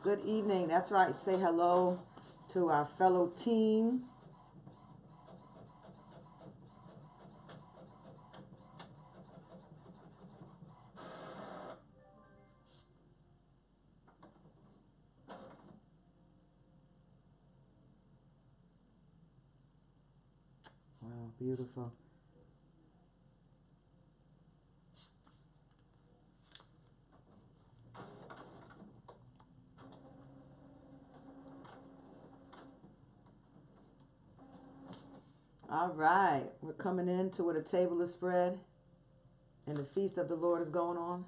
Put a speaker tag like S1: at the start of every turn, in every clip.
S1: Good evening. That's right. Say hello to our fellow team. Wow, beautiful. All right. We're coming into where the table is spread and the feast of the Lord is going on.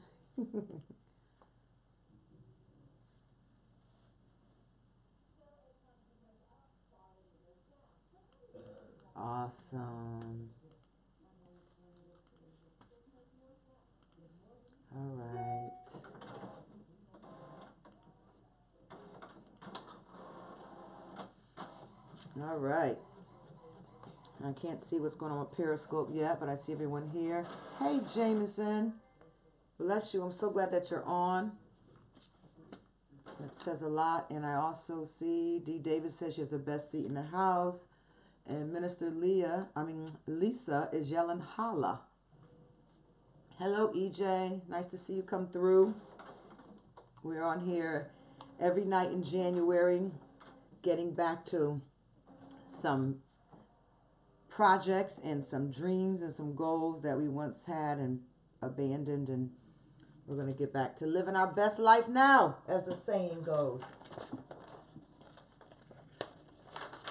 S1: Awesome. All right. All right. I can't see what's going on with Periscope yet, but I see everyone here. Hey, Jameson. Bless you. I'm so glad that you're on. It says a lot. And I also see D. Davis says she has the best seat in the house. And Minister Lisa is yelling holla. Hello, EJ. Nice to see you come through. We're on here every night in January, getting back to some projects and some dreams and some goals that we once had and abandoned, and we're going to get back to living our best life now, as the saying goes.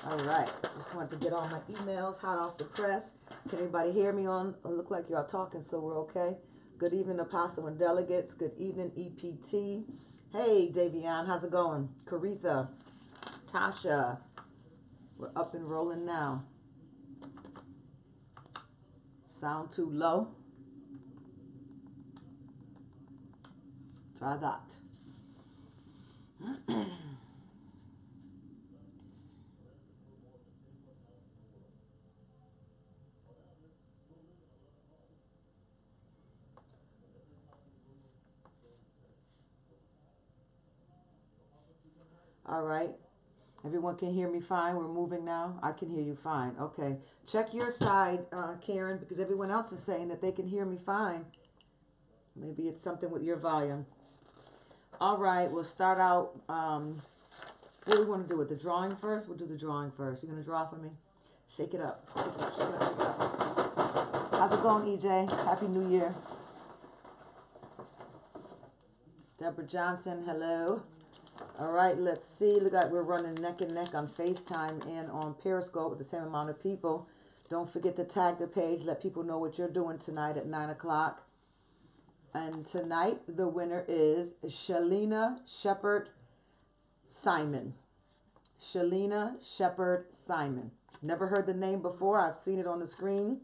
S1: All right, just wanted to get all my emails hot off the press. Can anybody hear me on? It look like y'all talking, so we're okay. Good evening, Apostle and delegates. Good evening, EPT. Hey, Davion, how's it going? Caritha, Tasha, we're up and rolling now. Sound too low? Try that. All right. Everyone can hear me fine. We're moving now. I can hear you fine. Okay. Check your side, Karen, because everyone else is saying that they can hear me fine. Maybe it's something with your volume. All right. We'll start out. What do we want to do with the drawing first? We'll do the drawing first. You going to draw for me? Shake it up. Shake it up. Shake it up. Shake it up. How's it going, EJ? Happy New Year. Deborah Johnson, hello. All right, let's see. Look like we're running neck and neck on FaceTime and on Periscope with the same amount of people. Don't forget to tag the page. Let people know what you're doing tonight at 9 o'clock. And tonight, the winner is Shalina Shepard Simon. Shalina Shepard Simon. Never heard the name before. I've seen it on the screen.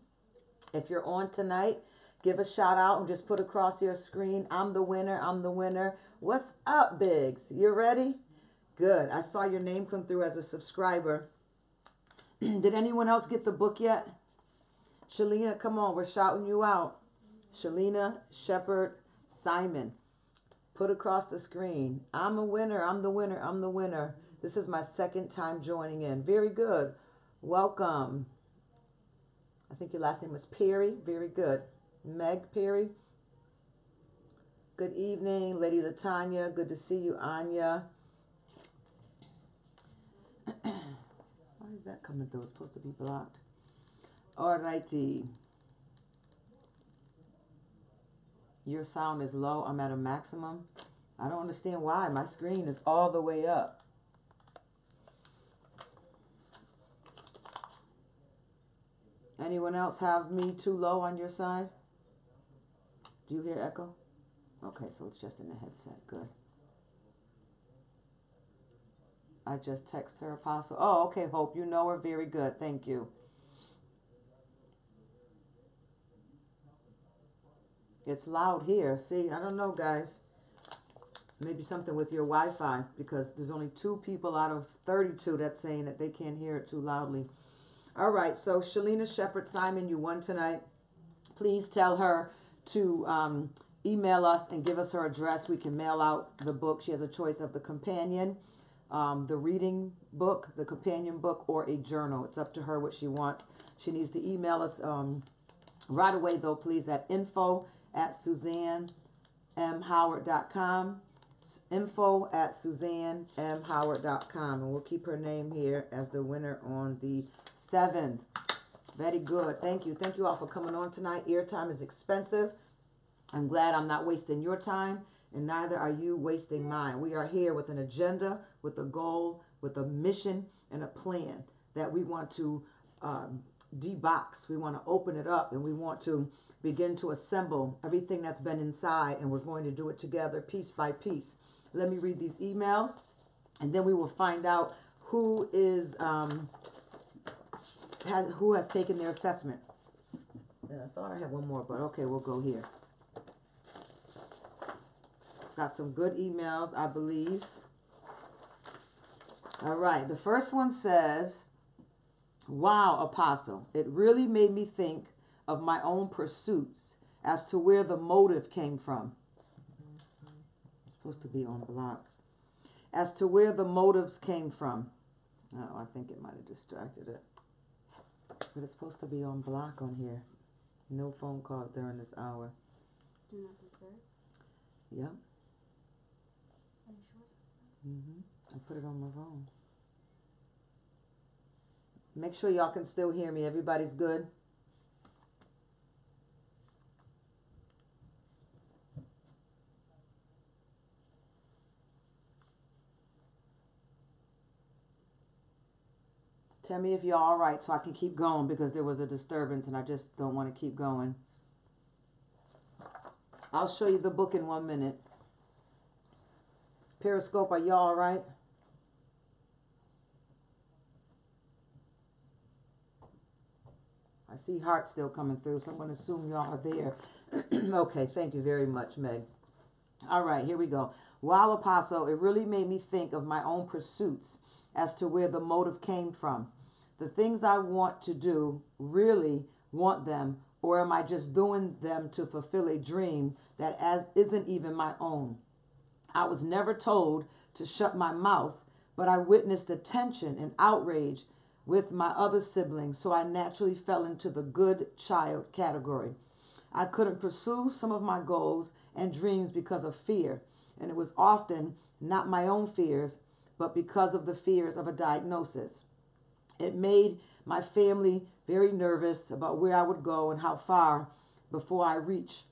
S1: If you're on tonight, give a shout out and just put across your screen, I'm the winner, I'm the winner. What's up, Biggs? You ready? Good. I saw your name come through as a subscriber. Did anyone else get the book yet? Shalina, come on. We're shouting you out. Shalina Shepard Simon. Put across the screen. I'm a winner. I'm the winner. I'm the winner. This is my second time joining in. Very good. Welcome. I think your last name was Perry. Very good. Meg Perry. Good evening, Lady Latanya. Good to see you, Anya. Why is that coming through? It's supposed to be blocked. All righty. Your sound is low. I'm at a maximum. I don't understand why. My screen is all the way up. Anyone else have me too low on your side? Do you hear echo? Okay, so it's just in the headset. Good. I just text her, Apostle. Oh, okay, Hope. You know her. Very good. Thank you. It's loud here. See, I don't know, guys. Maybe something with your Wi-Fi, because there's only 2 people out of 32 that's saying that they can't hear it too loudly. All right, so Shalina Shepard Simon, you won tonight. Please tell her to email us and give us her address. We can mail out the book. She has a choice of the companion, the reading book, the companion book, or a journal. It's up to her what she wants. She needs to email us right away, though, please, at info@SuzanneMHoward.com. info@SuzanneMHoward.com. And we'll keep her name here as the winner on the 7th. Very good. Thank you. Thank you all for coming on tonight. Airtime is expensive. I'm glad I'm not wasting your time, and neither are you wasting mine. We are here with an agenda, with a goal, with a mission, and a plan that we want to debox. We want to open it up, and we want to begin to assemble everything that's been inside, and we're going to do it together piece by piece. Let me read these emails, and then we will find out who is who has taken their assessment. And I thought I had one more, but okay, we'll go here. Got some good emails, I believe. All right, the first one says, wow, Apostle, it really made me think of my own pursuits as to where the motive came from. It's supposed to be on block. As to where the motives came from. Oh, I think it might have distracted it. But it's supposed to be on block on here. No phone calls during this hour.
S2: Do not disturb?
S1: Yep.
S2: Are you sure?
S1: I put it on my phone. Make sure y'all can still hear me. Everybody's good? Tell me if you're all right so I can keep going, because there was a disturbance and I just don't want to keep going. I'll show you the book in 1 minute. Periscope, are y'all all right? I see hearts still coming through, so I'm going to assume y'all are there. Okay, thank you very much, Meg. All right, here we go. Wow, Apostle, it really made me think of my own pursuits as to where the motive came from. The things I want to do, really want them, or am I just doing them to fulfill a dream that isn't even my own? I was never told to shut my mouth, but I witnessed the tension and outrage with my other siblings, so I naturally fell into the good child category. I couldn't pursue some of my goals and dreams because of fear, and it was often not my own fears, but because of the fears of a diagnosis. It made my family very nervous about where I would go and how far before I reach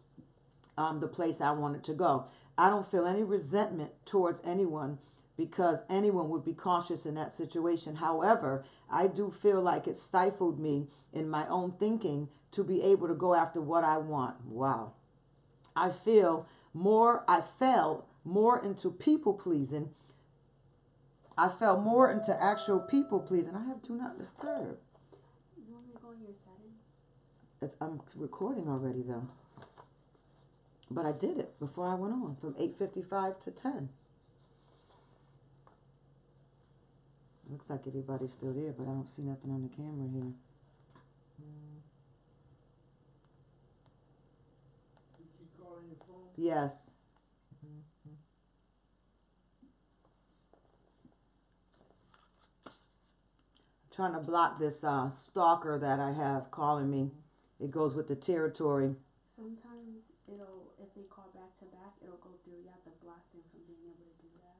S1: the place I wanted to go. I don't feel any resentment towards anyone because anyone would be cautious in that situation. However, I do feel like it stifled me in my own thinking to be able to go after what I want. Wow. I fell more into people pleasing. I fell more into actual people pleasing. I have do not disturb.
S2: You want me to go in your settings?
S1: I'm recording already though. But I did it before I went on from 8:55 to 10. Looks like everybody's still there, but I don't see nothing on the camera here.
S3: You keep calling your phone?
S1: Yes. Trying to block this stalker that I have calling me. It goes with the territory.
S2: Sometimes if they call back to back, it'll go through. You have to block them from being able to do that.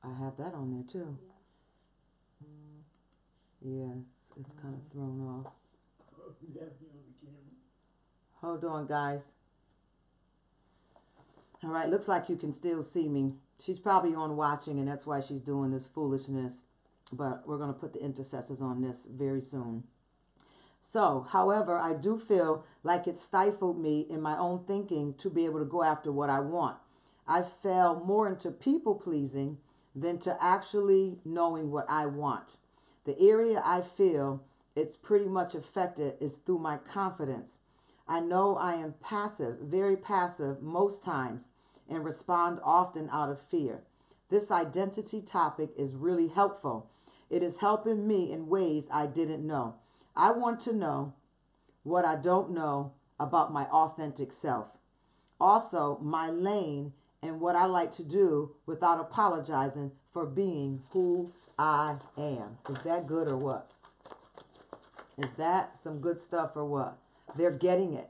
S1: I have that on there too.
S2: Yeah.
S1: Yes, it's kind of thrown off.
S3: You have me on the camera.
S1: Hold on, guys. All right, looks like you can still see me. She's probably on watching, and that's why she's doing this foolishness. But we're going to put the intercessors on this very soon. So, however, I do feel like it stifled me in my own thinking to be able to go after what I want. I fell more into people pleasing than to actually knowing what I want. The area I feel it's pretty much affected is through my confidence. I know I am passive, very passive most times, and respond often out of fear. This identity topic is really helpful. It is helping me in ways I didn't know. I want to know what I don't know about my authentic self. also my lane and what I like to do without apologizing for being who I am. Is that good or what? Is that some good stuff or what? They're getting it.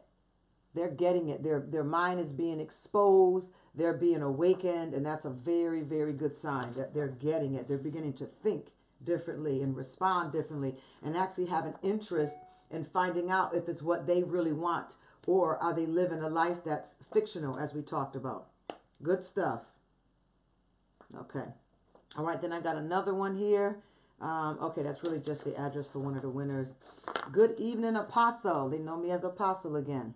S1: They're getting it. Their mind is being exposed. They're being awakened. And that's a very, very good sign that they're getting it. They're beginning to think differently and respond differently and actually have an interest in finding out if it's what they really want, or are they living a life that's fictional, as we talked about. Good stuff. Okay. All right, then I got another one here. Okay, that's really just the address for one of the winners. Good evening, Apostle. They know me as Apostle again.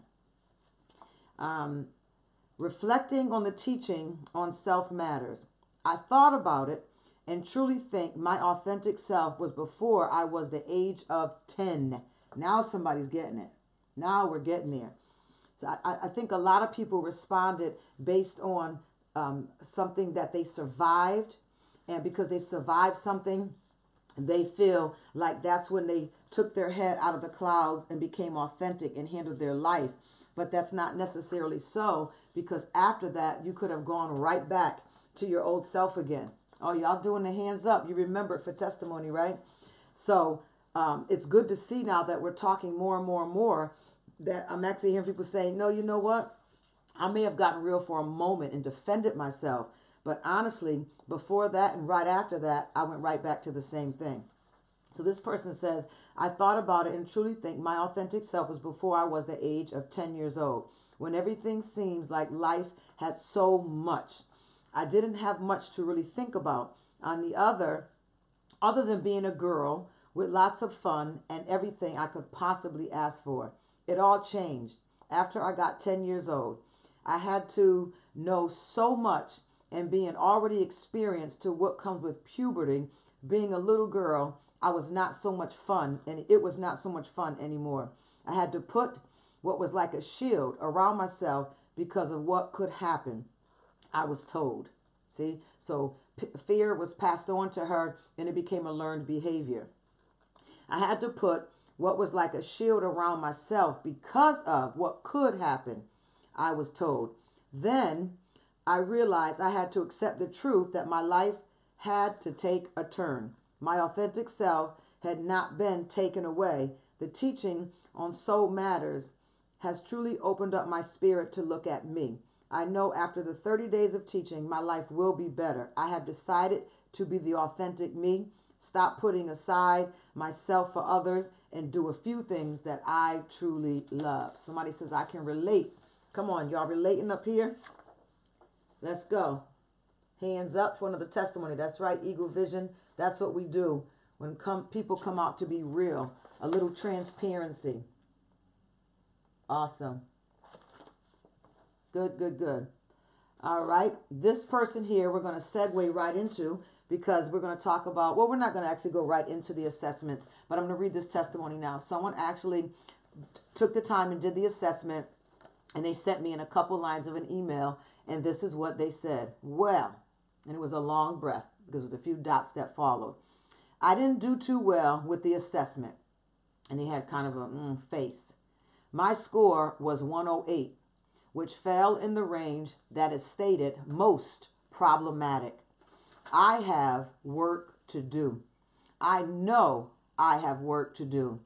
S1: Reflecting on the teaching on self matters. I thought about it and truly think my authentic self was before I was the age of 10. Now somebody's getting it. Now we're getting there. So I think a lot of people responded based on something that they survived. And because they survived something, they feel like that's when they took their head out of the clouds and became authentic and handled their life. But that's not necessarily so, because after that, you could have gone right back to your old self again. Oh, y'all doing the hands up. You remember it for testimony, right? So it's good to see now that we're talking more and more and more that I'm actually hearing people saying, no, you know what? I may have gotten real for a moment and defended myself. But honestly, before that and right after that, I went right back to the same thing. So this person says, I thought about it and truly think my authentic self was before I was the age of 10 years old, when everything seems like life had so much. I didn't have much to really think about. On the other than being a girl with lots of fun and everything I could possibly ask for. It all changed after I got 10 years old. I had to know so much, and being already experienced to what comes with puberty, being a little girl, I was not so much fun, and it was not so much fun anymore. I had to put what was like a shield around myself because of what could happen, I was told. See, so fear was passed on to her, and it became a learned behavior. I had to put what was like a shield around myself because of what could happen, I was told. Then I realized I had to accept the truth that my life had to take a turn. My authentic self had not been taken away. The teaching on soul matters has truly opened up my spirit to look at me. I know after the 30 days of teaching, my life will be better. I have decided to be the authentic me, stop putting aside myself for others, and do a few things that I truly love. Somebody says, I can relate. Come on, y'all relating up here? Let's go. Hands up for another testimony. That's right, Eagle Vision. That's what we do when people come out to be real. A little transparency. Awesome. Good, good, good. All right. This person here we're going to segue right into, because we're going to talk about, well, we're not going to actually go right into the assessments, but I'm going to read this testimony now. Someone actually took the time and did the assessment, and they sent me in a couple lines of an email, and this is what they said. Well, and it was a long breath because there was a few dots that followed. I didn't do too well with the assessment. And he had kind of a face. My score was 108, which fell in the range that is stated most problematic. I have work to do. I know I have work to do.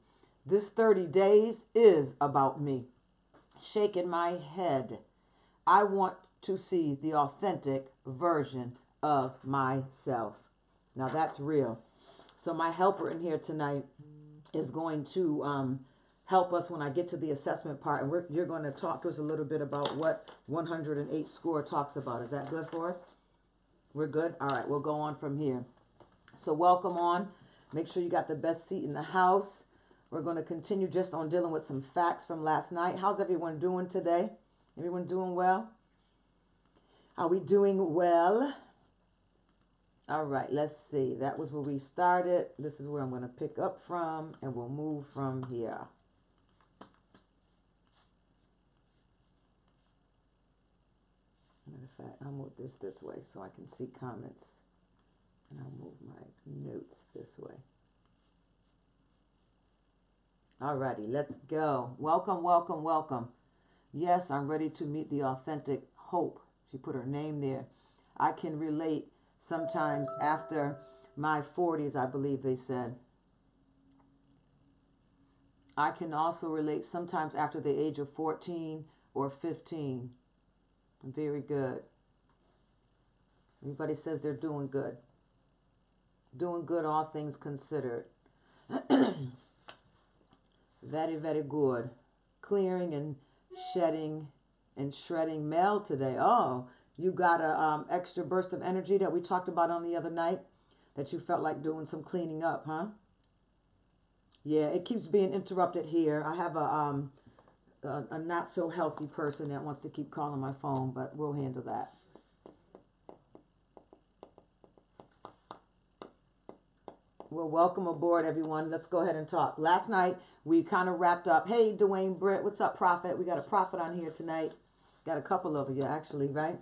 S1: This 30 days is about me. Shaking my head. I want to see the authentic version of myself. Now that's real. So my helper in here tonight is going to help us when I get to the assessment part. And you're going to talk to us a little bit about what 108 score talks about. Is that good for us? We're good? All right, we'll go on from here. So welcome on. Make sure you got the best seat in the house. We're going to continue just on dealing with some facts from last night. How's everyone doing today? Everyone doing well? Are we doing well? All right, let's see. That was where we started. This is where I'm going to pick up from, and we'll move from here. Matter of fact, I'll move this way so I can see comments. And I'll move my notes this way. All righty, let's go. Welcome, welcome, welcome. Yes, I'm ready to meet the authentic hope. She put her name there. I can relate sometimes after my 40s, I believe they said. I can also relate sometimes after the age of 14 or 15. Very good. Everybody says they're doing good. Doing good, all things considered. Very, very good. Clearing and shedding and shredding mail today. Oh, you got a extra burst of energy that we talked about on the other night that you felt like doing some cleaning up, huh? Yeah, it keeps being interrupted here. I have a not so healthy person that wants to keep calling my phone, but we'll handle that. Well, welcome aboard, everyone. Let's go ahead and talk. Last night, we kind of wrapped up. Hey, Dwayne Britt, what's up, Prophet? We got a prophet on here tonight. Got a couple of you, actually, right?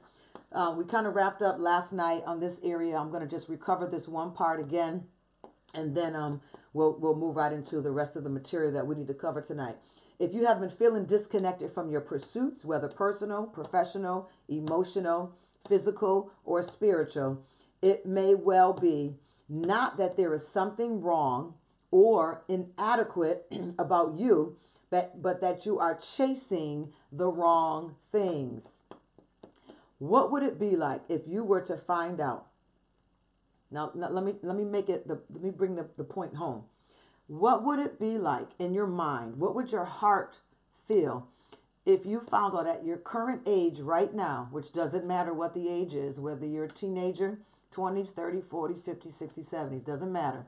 S1: We kind of wrapped up last night on this area. I'm going to just recover this one part again, and then we'll move right into the rest of the material that we need to cover tonight. If you have been feeling disconnected from your pursuits, whether personal, professional, emotional, physical, or spiritual, it may well be not that there is something wrong or inadequate about you, but that you are chasing the wrong things. What would it be like if you were to find out? Now let me bring the point home. What would it be like in your mind? What would your heart feel if you found out at your current age right now, which doesn't matter what the age is, whether you're a teenager, 20s, 30, 40, 50, 60, 70, it doesn't matter.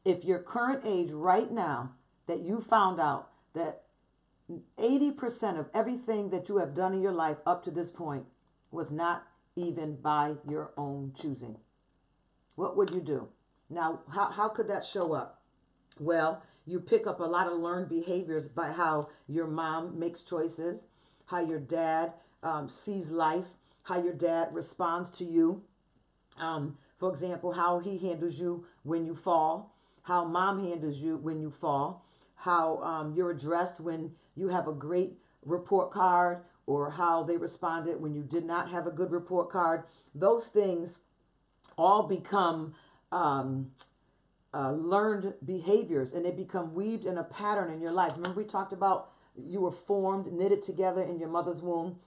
S1: If your current age right now, that you found out that 80% of everything that you have done in your life up to this point was not even by your own choosing, what would you do? Now, how could that show up? Well, you pick up a lot of learned behaviors by how your mom makes choices, how your dad sees life, how your dad responds to you. For example, how he handles you when you fall, how mom handles you when you fall, how you're addressed when you have a great report card, or how they responded when you did not have a good report card. Those things all become learned behaviors, and they become weaved in a pattern in your life. Remember we talked about you were formed, knitted together in your mother's womb.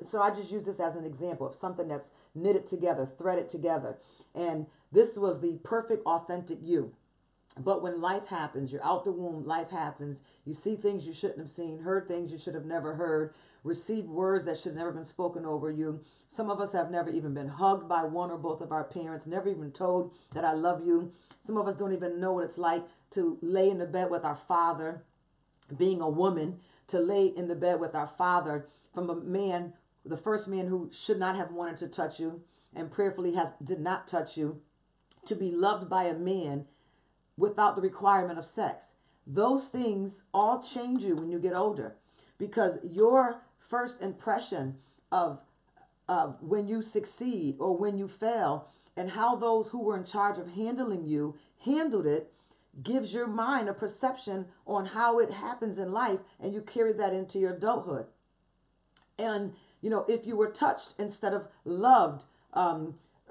S1: So I just use this as an example of something that's knitted together, threaded together. And this was the perfect, authentic you. But when life happens, you're out the womb, life happens, you see things you shouldn't have seen, heard things you should have never heard, received words that should have never been spoken over you. Some of us have never even been hugged by one or both of our parents, never even told that I love you. Some of us don't even know what it's like to lay in the bed with our father, being a woman, to lay in the bed with our father from a man, the first man who should not have wanted to touch you and prayerfully did not touch you, to be loved by a man without the requirement of sex. Those things all change you when you get older, because your first impression of when you succeed or when you fail, and how those who were in charge of handling you handled it, gives your mind a perception on how it happens in life, and you carry that into your adulthood. And if you were touched instead of loved,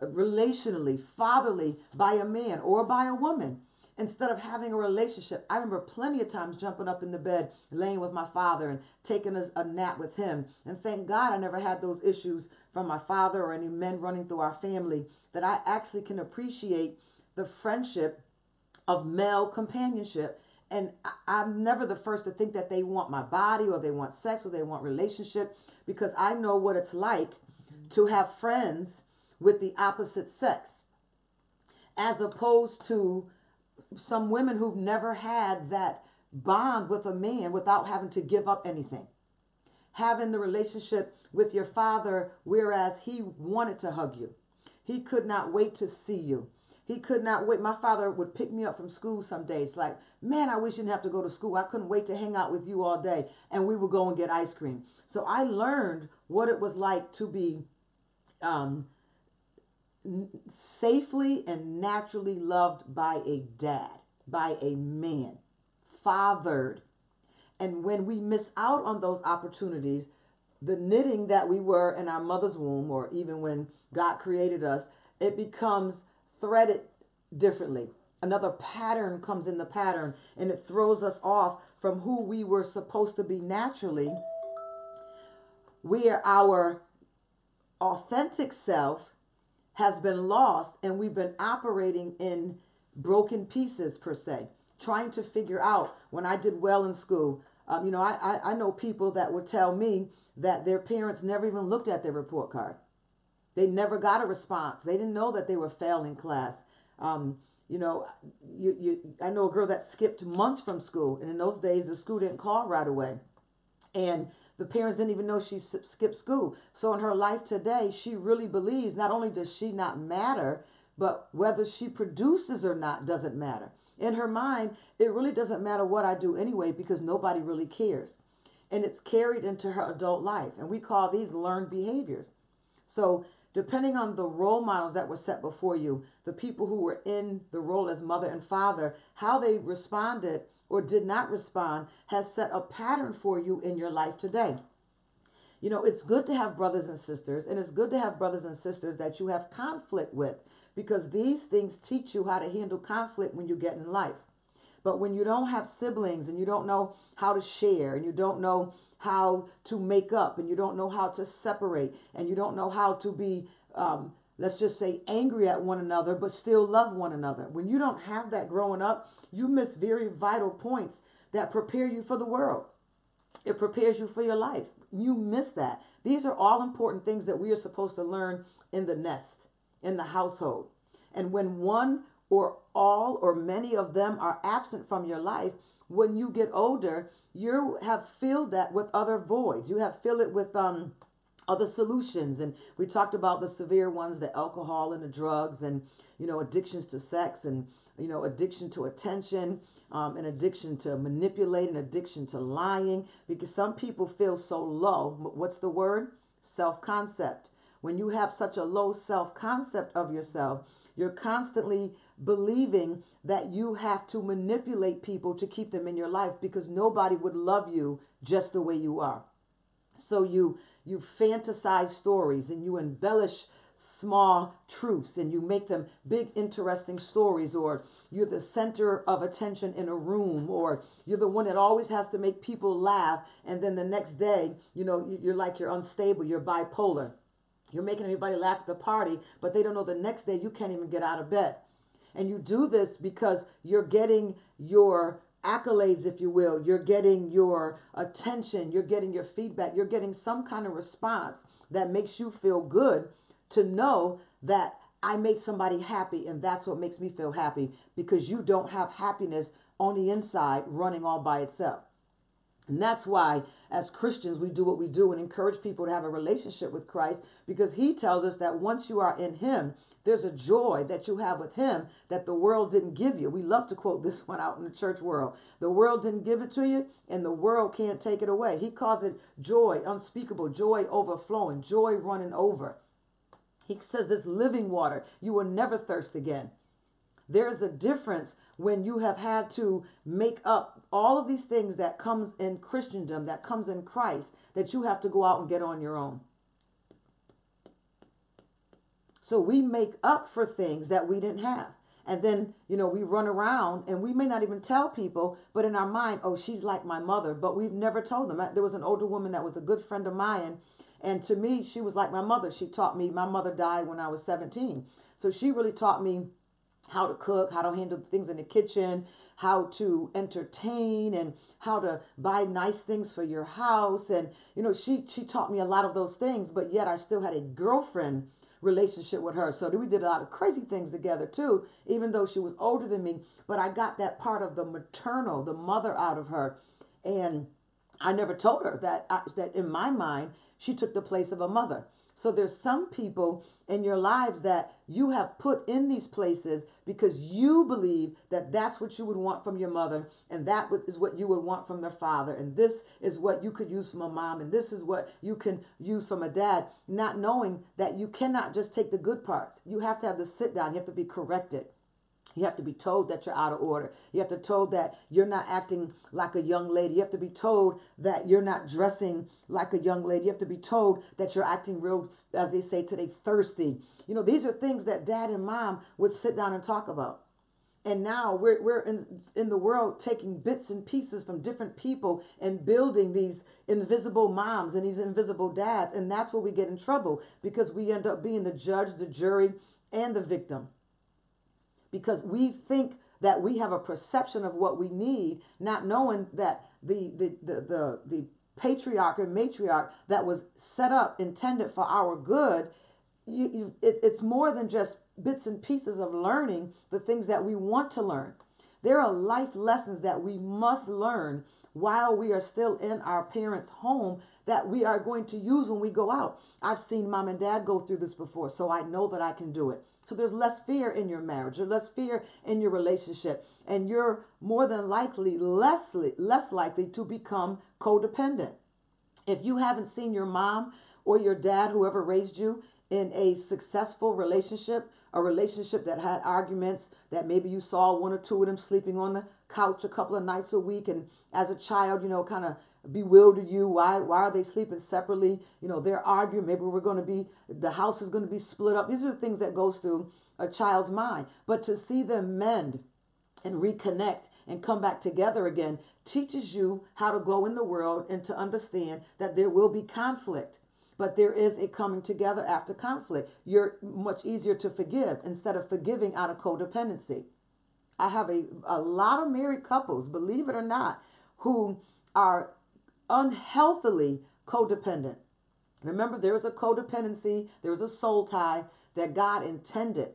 S1: relationally, fatherly, by a man or by a woman, instead of having a relationship. I remember plenty of times jumping up in the bed, laying with my father and taking a nap with him. And thank God I never had those issues from my father or any men running through our family, that I actually can appreciate the friendship of male companionship. And I'm never the first to think that they want my body or they want sex or they want relationship, because I know what it's like to have friends with the opposite sex, as opposed to some women who've never had that bond with a man without having to give up anything. Having the relationship with your father, whereas he wanted to hug you. He could not wait to see you. He could not wait. My father would pick me up from school some days. Like, man, I wish you didn't have to go to school. I couldn't wait to hang out with you all day. And we would go and get ice cream. So I learned what it was like to be safely and naturally loved by a dad, by a man, fathered. And when we miss out on those opportunities, the knitting that we were in our mother's womb, or even when God created us, it becomes threaded differently. Another pattern comes in the pattern, and it throws us off from who we were supposed to be naturally, where our authentic self has been lost, and we've been operating in broken pieces, per se, trying to figure out. When I did well in school, I know people that would tell me that their parents never even looked at their report card. They never got a response. They didn't know that they were failing class. I know a girl that skipped months from school, and in those days the school didn't call right away, and the parents didn't even know she skipped school. So in her life today, she really believes not only does she not matter, but whether she produces or not doesn't matter. In her mind, it really doesn't matter what I do anyway, because nobody really cares. And it's carried into her adult life. And we call these learned behaviors. So depending on the role models that were set before you, the people who were in the role as mother and father, how they responded or did not respond has set a pattern for you in your life today. It's good to have brothers and sisters, and it's good to have brothers and sisters that you have conflict with, because these things teach you how to handle conflict when you get in life. But when you don't have siblings, and you don't know how to share, and you don't know how to make up, and you don't know how to separate, and you don't know how to be, let's just say, angry at one another, but still love one another. When you don't have that growing up, you miss very vital points that prepare you for the world. It prepares you for your life. You miss that. These are all important things that we are supposed to learn in the nest, in the household. And when one or all or many of them are absent from your life, when you get older, you have filled that with other voids. You have filled it with other solutions. And we talked about the severe ones, the alcohol and the drugs, and addictions to sex, and addiction to attention, an addiction to manipulate, an addiction to lying, because some people feel so low. What's the word? Self-concept. When you have such a low self-concept of yourself, you're constantly believing that you have to manipulate people to keep them in your life, because nobody would love you just the way you are. So you fantasize stories, and you embellish small truths, and you make them big, interesting stories, or you're the center of attention in a room, or you're the one that always has to make people laugh. And then the next day, you're like, you're unstable, you're bipolar. You're making everybody laugh at the party, but they don't know the next day you can't even get out of bed. And you do this because you're getting your accolades, if you will. You're getting your attention. You're getting your feedback. You're getting some kind of response that makes you feel good, to know that I made somebody happy, and that's what makes me feel happy, because you don't have happiness on the inside running all by itself. And that's why, as Christians, we do what we do and encourage people to have a relationship with Christ, because he tells us that once you are in him, there's a joy that you have with him that the world didn't give you. We love to quote this one out in the church world. The world didn't give it to you, and the world can't take it away. He calls it joy, unspeakable, joy overflowing, joy running over. He says this living water, you will never thirst again. There's a difference when you have had to make up all of these things that comes in Christendom, that comes in Christ, that you have to go out and get on your own. So we make up for things that we didn't have. And then, we run around, and we may not even tell people, but in our mind, oh, she's like my mother. But we've never told them. There was an older woman that was a good friend of mine, and to me, she was like my mother. She taught me. My mother died when I was 17. So she really taught me how to cook, how to handle things in the kitchen, how to entertain, and how to buy nice things for your house. And, she taught me a lot of those things, but yet I still had a girlfriend relationship with her. So we did a lot of crazy things together too, even though she was older than me. But I got that part of the maternal, the mother out of her. And I never told her that in my mind, she took the place of a mother. So there's some people in your lives that you have put in these places because you believe that that's what you would want from your mother, and that is what you would want from your father, and this is what you could use from a mom, and this is what you can use from a dad, not knowing that you cannot just take the good parts. You have to have the sit down. You have to be corrected. You have to be told that you're out of order. You have to be told that you're not acting like a young lady. You have to be told that you're not dressing like a young lady. You have to be told that you're acting real, as they say today, thirsty. You know, these are things that dad and mom would sit down and talk about. And now we're in the world taking bits and pieces from different people and building these invisible moms and these invisible dads. And that's where we get in trouble, because we end up being the judge, the jury, and the victim. Because we think that we have a perception of what we need, not knowing that the patriarch and matriarch that was set up, intended for our good, it's more than just bits and pieces of learning the things that we want to learn. There are life lessons that we must learn while we are still in our parents' home that we are going to use when we go out. I've seen mom and dad go through this before, so I know that I can do it. So there's less fear in your marriage, there's less fear in your relationship, and you're more than likely less likely to become codependent. If you haven't seen your mom or your dad, whoever raised you, in a successful relationship, a relationship that had arguments, that maybe you saw one or two of them sleeping on the couch a couple of nights a week, and as a child, you know, kind of bewildered you. Why are they sleeping separately? You know, they're arguing. Maybe the house is going to be split up. These are the things that goes through a child's mind. But to see them mend and reconnect and come back together again teaches you how to go in the world and to understand that there will be conflict. But there is a coming together after conflict. You're much easier to forgive instead of forgiving out of codependency. I have a lot of married couples, believe it or not, who are unhealthily codependent. Remember, there is a codependency, there is a soul tie that God intended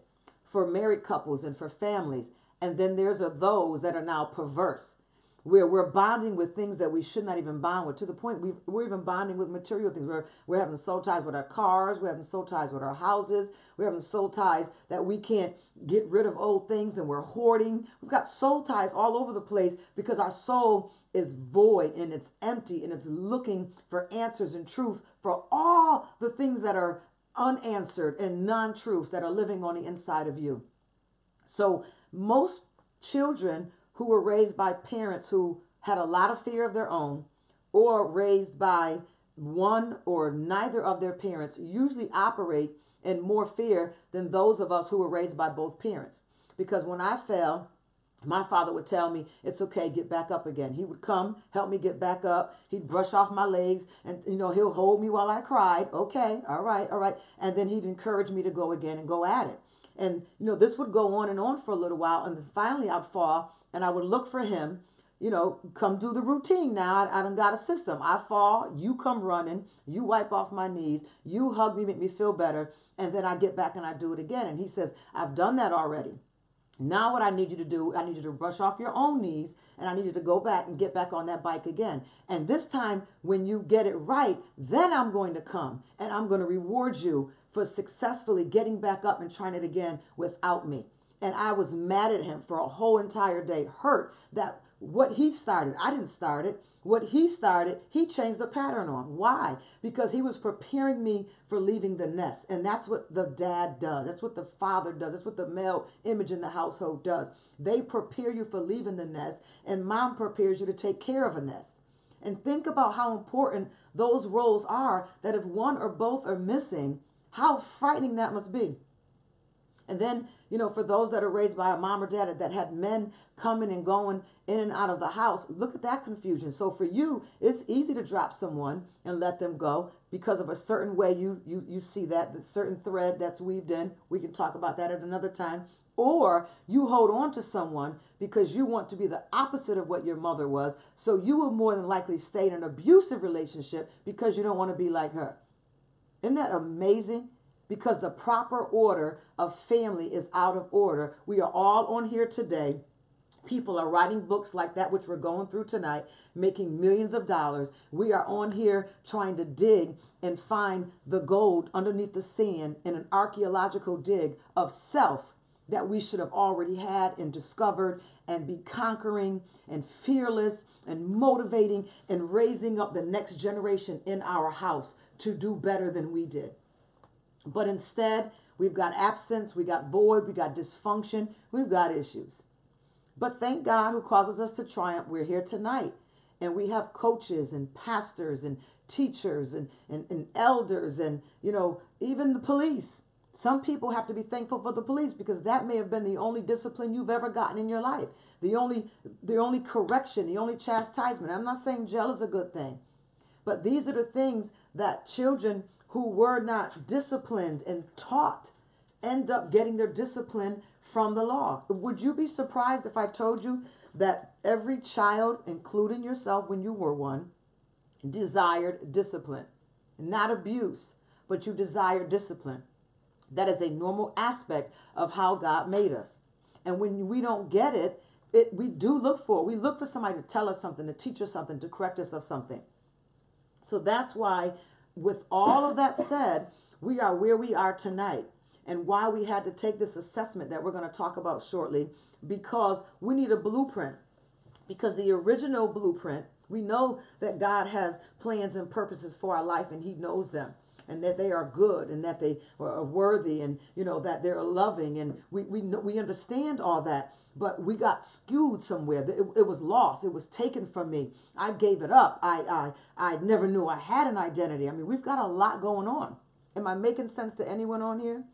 S1: for married couples and for families. And then there's those that are now perverse, where we're bonding with things that we should not even bond with, to the point we're even bonding with material things. We're having soul ties with our cars. We're having soul ties with our houses. We're having soul ties that we can't get rid of old things, and we're hoarding. We've got soul ties all over the place because our soul is void and it's empty and it's looking for answers and truth for all the things that are unanswered and non-truths that are living on the inside of you. So most children who were raised by parents who had a lot of fear of their own, or raised by one or neither of their parents, usually operate in more fear than those of us who were raised by both parents. Because when I fell, my father would tell me, it's okay, get back up again. He would come, help me get back up. He'd brush off my legs, and he'll hold me while I cried. Okay, all right. And then he'd encourage me to go again and go at it. And this would go on and on for a little while, and then finally I'd fall, and I would look for him, come do the routine now. I done got a system. I fall, you come running, you wipe off my knees, you hug me, make me feel better, and then I get back and I do it again. And he says, I've done that already. Now what I need you to do, I need you to brush off your own knees, and I need you to go back and get back on that bike again. And this time, when you get it right, then I'm going to come, and I'm going to reward you for successfully getting back up and trying it again without me. And I was mad at him for a whole entire day, hurt that what he started, I didn't start it. What he started, he changed the pattern on. Why? Because he was preparing me for leaving the nest. And that's what the dad does. That's what the father does. That's what the male image in the household does. They prepare you for leaving the nest, and mom prepares you to take care of a nest. And think about how important those roles are, that if one or both are missing, how frightening that must be. And then, for those that are raised by a mom or dad that had men coming and going in and out of the house, look at that confusion. So for you, it's easy to drop someone and let them go because of a certain way you see that, the certain thread that's weaved in. We can talk about that at another time. Or you hold on to someone because you want to be the opposite of what your mother was. So you will more than likely stay in an abusive relationship because you don't want to be like her. Isn't that amazing? Because the proper order of family is out of order. We are all on here today. People are writing books like that, which we're going through tonight, making millions of dollars. We are on here trying to dig and find the gold underneath the sand in an archaeological dig of self that we should have already had and discovered, and be conquering and fearless and motivating and raising up the next generation in our house to do better than we did. But instead, we've got absence, we got void, we got dysfunction, we've got issues. But thank God who causes us to triumph. We're here tonight. And we have coaches and pastors and teachers and elders and, even the police. Some people have to be thankful for the police because that may have been the only discipline you've ever gotten in your life. The only correction, the only chastisement. I'm not saying jail is a good thing. But these are the things that children who were not disciplined and taught end up getting their discipline from the law. Would you be surprised if I told you that every child, including yourself when you were one, desired discipline? Not abuse, but you desire discipline. That is a normal aspect of how God made us. And when we don't get it, we do look for it. We look for somebody to tell us something, to teach us something, to correct us of something. So that's why, with all of that said, we are where we are tonight. And why we had to take this assessment that we're going to talk about shortly, because we need a blueprint. Because the original blueprint, we know that God has plans and purposes for our life, and he knows them, and that they are good, and that they are worthy, and that they're loving, and we understand all that. But we got skewed somewhere. It was lost. It was taken from me. I gave it up. I never knew I had an identity. I mean, we've got a lot going on. Am I making sense to anyone on here?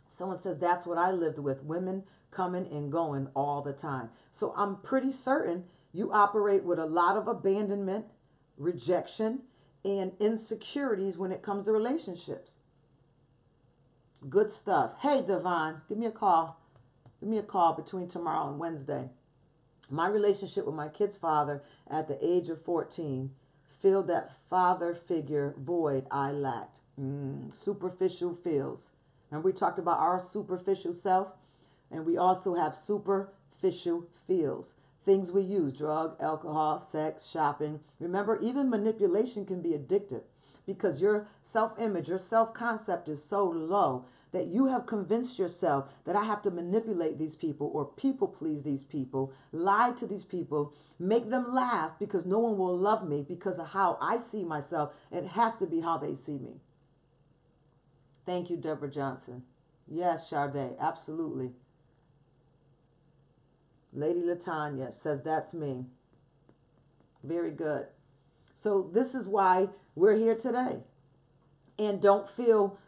S1: Someone says, that's what I lived with. Women coming and going all the time. So I'm pretty certain you operate with a lot of abandonment, rejection, and insecurities when it comes to relationships. Good stuff. Hey, Devon, give me a call. Give me a call between tomorrow and Wednesday. My relationship with my kid's father at the age of 14 filled that father figure void I lacked. Superficial feels. And we talked about our superficial self, and we also have superficial feels. Things we use: drug, alcohol, sex, shopping. Remember, even manipulation can be addictive because your self-image, your self-concept is so low that you have convinced yourself that I have to manipulate these people or people please these people, lie to these people, make them laugh because no one will love me because of how I see myself. It has to be how they see me. Thank you, Deborah Johnson. Yes, Sade, absolutely. Lady Latanya says, that's me. Very good. So this is why we're here today. And don't feel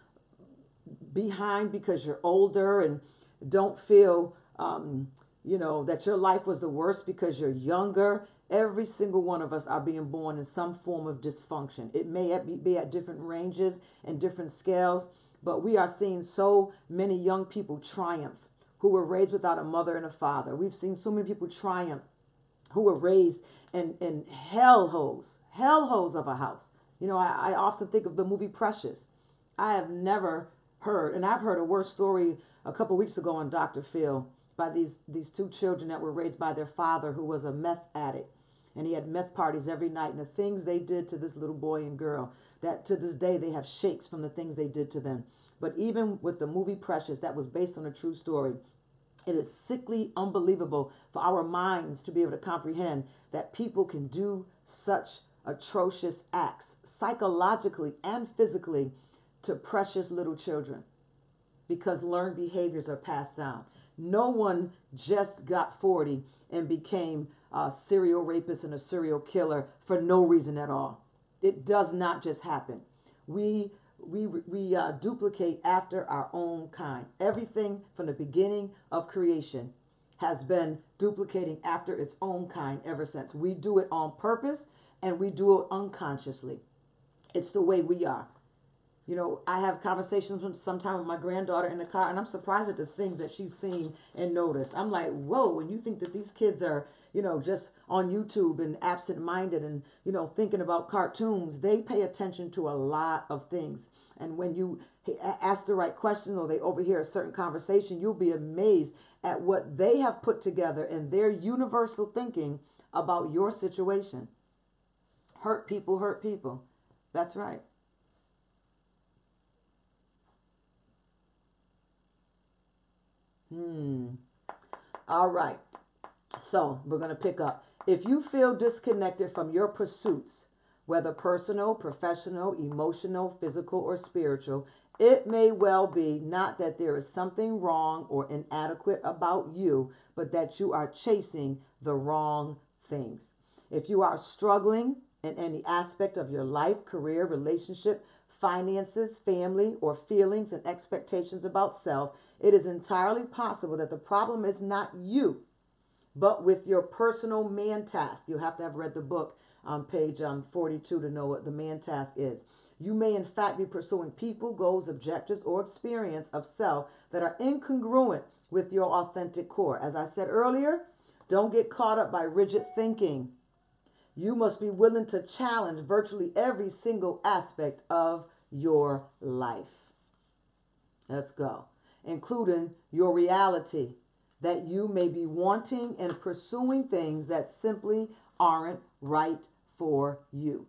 S1: behind because you're older, and don't feel, that your life was the worst because you're younger. Every single one of us are being born in some form of dysfunction. It may be at different ranges and different scales, but we are seeing so many young people triumph who were raised without a mother and a father. We've seen so many people triumph who were raised in hellholes of a house. I often think of the movie Precious. I have never heard, and I've heard a worse story a couple weeks ago on Dr. Phil by these two children that were raised by their father, who was a meth addict. And he had meth parties every night. And the things they did to this little boy and girl, that to this day they have shakes from the things they did to them. But even with the movie Precious, that was based on a true story, it is sickly unbelievable for our minds to be able to comprehend that people can do such atrocious acts psychologically and physically to precious little children, because learned behaviors are passed down. No one just got 40 and became a serial rapist and a serial killer for no reason at all. It does not just happen. We duplicate after our own kind. Everything from the beginning of creation has been duplicating after its own kind ever since. We do it on purpose, and we do it unconsciously. It's the way we are. I have conversations sometimes with my granddaughter in the car, and I'm surprised at the things that she's seen and noticed. I'm like, whoa, and you think that these kids are, just on YouTube and absent-minded and, thinking about cartoons. They pay attention to a lot of things. And when you ask the right question or they overhear a certain conversation, you'll be amazed at what they have put together in their universal thinking about your situation. Hurt people hurt people. That's right. All right. So we're going to pick up. If you feel disconnected from your pursuits, whether personal, professional, emotional, physical, or spiritual. It may well be not that there is something wrong or inadequate about you, but that you are chasing the wrong things. If you are struggling in any aspect of your life, career, relationship, finances, family, or feelings and expectations about self, it is entirely possible that the problem is not you, but with your personal man task. You have to have read the book on page 42 to know what the man task is. You may in fact be pursuing people, goals, objectives, or experience of self that are incongruent with your authentic core. As I said earlier, don't get caught up by rigid thinking. You must be willing to challenge virtually every single aspect of your life. Let's go. Including your reality, that you may be wanting and pursuing things that simply aren't right for you.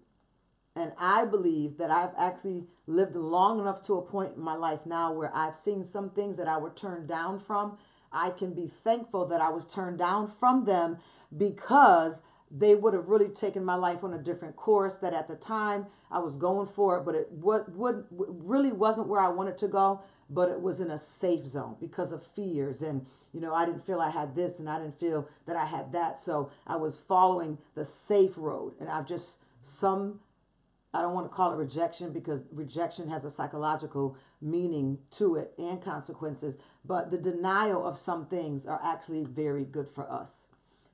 S1: And I believe that I've actually lived long enough to a point in my life now where I've seen some things that I were turned down from. I can be thankful that I was turned down from them, because they would have really taken my life on a different course, that at the time I was going for it, but it really wasn't where I wanted to go, but it was in a safe zone because of fears. And, I didn't feel I had this and I didn't feel that I had that. So I was following the safe road. And I don't want to call it rejection, because rejection has a psychological meaning to it and consequences. But the denial of some things are actually very good for us.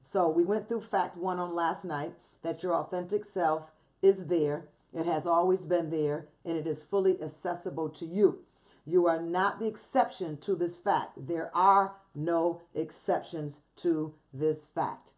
S1: So we went through fact 1 on last night, that your authentic self is there. It has always been there, and it is fully accessible to you. You are not the exception to this fact. There are no exceptions to this fact.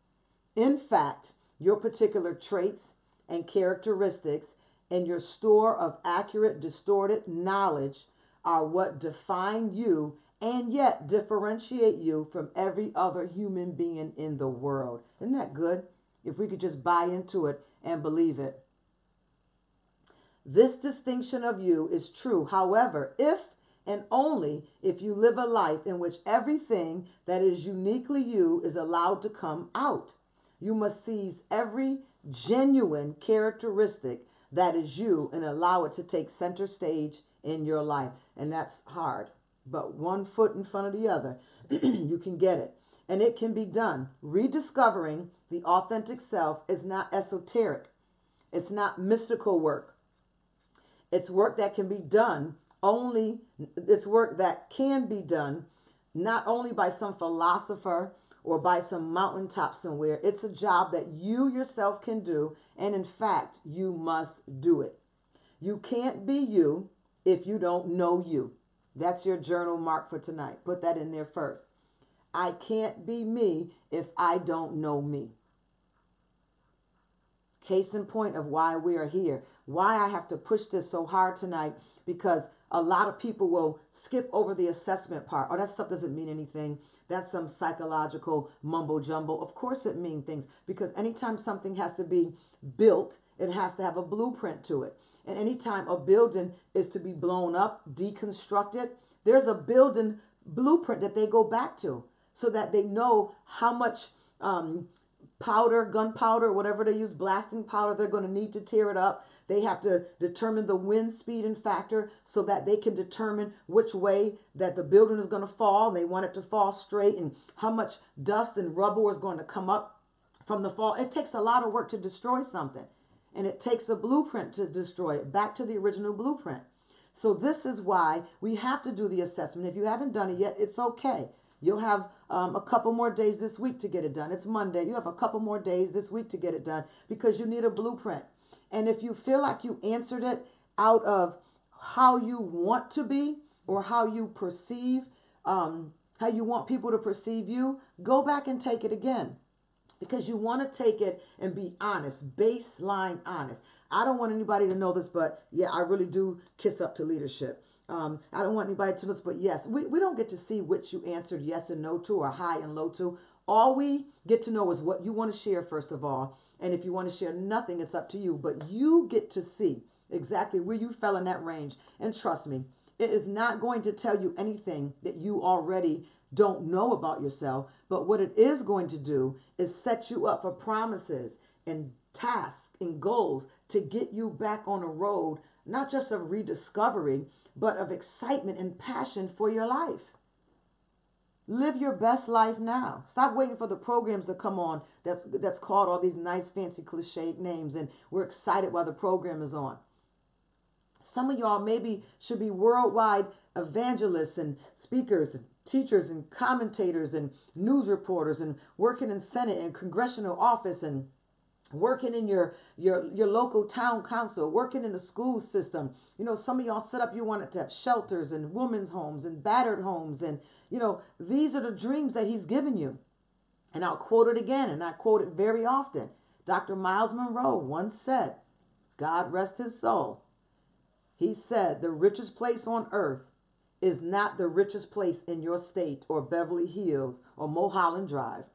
S1: In fact, your particular traits and characteristics and your store of accurate, distorted knowledge are what define you and yet differentiate you from every other human being in the world. Isn't that good? If we could just buy into it and believe it. This distinction of you is true, however, if and only if you live a life in which everything that is uniquely you is allowed to come out. You must seize every genuine characteristic that is you and allow it to take center stage in your life. And that's hard, but one foot in front of the other, you can get it. And it can be done. Rediscovering the authentic self is not esoteric. It's not mystical work. It's work that can be done not only by some philosopher or by some mountaintop somewhere. It's a job that you yourself can do, and in fact, you must do it. You can't be you if you don't know you. That's your journal mark for tonight. Put that in there first. I can't be me if I don't know me. Case in point of why we are here. Why I have to push this so hard tonight, because a lot of people will skip over the assessment part. Oh, that stuff doesn't mean anything. That's some psychological mumbo jumbo. Of course it means things, because anytime something has to be built, it has to have a blueprint to it. And anytime a building is to be blown up, deconstructed, there's a building blueprint that they go back to, so that they know how much gunpowder, whatever they use, blasting powder, they're going to need to tear it up. They have to determine the wind speed and factor so that they can determine which way that the building is going to fall. They want it to fall straight, and how much dust and rubble is going to come up from the fall. It takes a lot of work to destroy something, and it takes a blueprint to destroy it, back to the original blueprint. So this is why we have to do the assessment. If you haven't done it yet, it's okay. You'll have a couple more days this week to get it done. It's Monday. You have a couple more days this week to get it done, because you need a blueprint. And if you feel like you answered it out of how you want to be, or how you perceive, how you want people to perceive you, go back and take it again. Because you want to take it and be honest, baseline honest. I don't want anybody to know this, but yeah, I really do kiss up to leadership. I don't want anybody to know this, but yes, we don't get to see which you answered yes and no to, or high and low to. All we get to know is what you want to share, first of all. And if you want to share nothing, it's up to you. But you get to see exactly where you fell in that range. And trust me, it is not going to tell you anything that you already don't know about yourself. But what it is going to do is set you up for promises and tasks and goals to get you back on a road, not just of rediscovery, but of excitement and passion for your life. Live your best life now. Stop waiting for the programs to come on that's called all these nice fancy cliched names and we're excited while the program is on. Some of y'all maybe should be worldwide evangelists and speakers and teachers and commentators and news reporters and working in Senate and congressional office and working in your local town council, working in the school system. You know, some of y'all set up, you wanted to have shelters and women's homes and battered homes. And, you know, these are the dreams that he's given you. And I'll quote it again, and I quote it very often. Dr. Miles Monroe once said, God rest his soul. He said, the richest place on earth is not the richest place in your state or Beverly Hills or Mulholland Drive.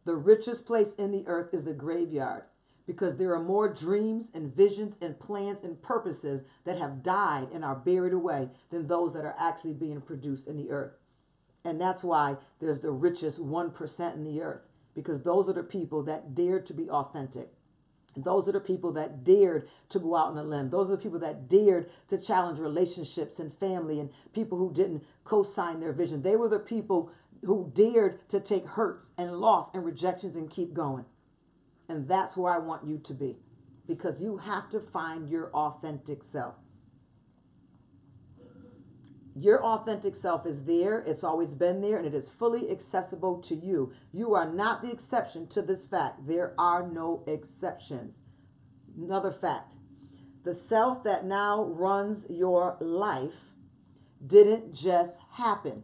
S1: The richest place in the earth is the graveyard because there are more dreams and visions and plans and purposes that have died and are buried away than those that are actually being produced in the earth. And that's why there's the richest 1% in the earth, because those are the people that dared to be authentic. Those are the people that dared to go out on a limb. Those are the people that dared to challenge relationships and family and people who didn't co-sign their vision. They were the people who dared to take hurts and loss and rejections and keep going. And that's where I want you to be, because you have to find your authentic self. Your authentic self is there. It's always been there, and it is fully accessible to you. You are not the exception to this fact. There are no exceptions. Another fact, the self that now runs your life didn't just happen.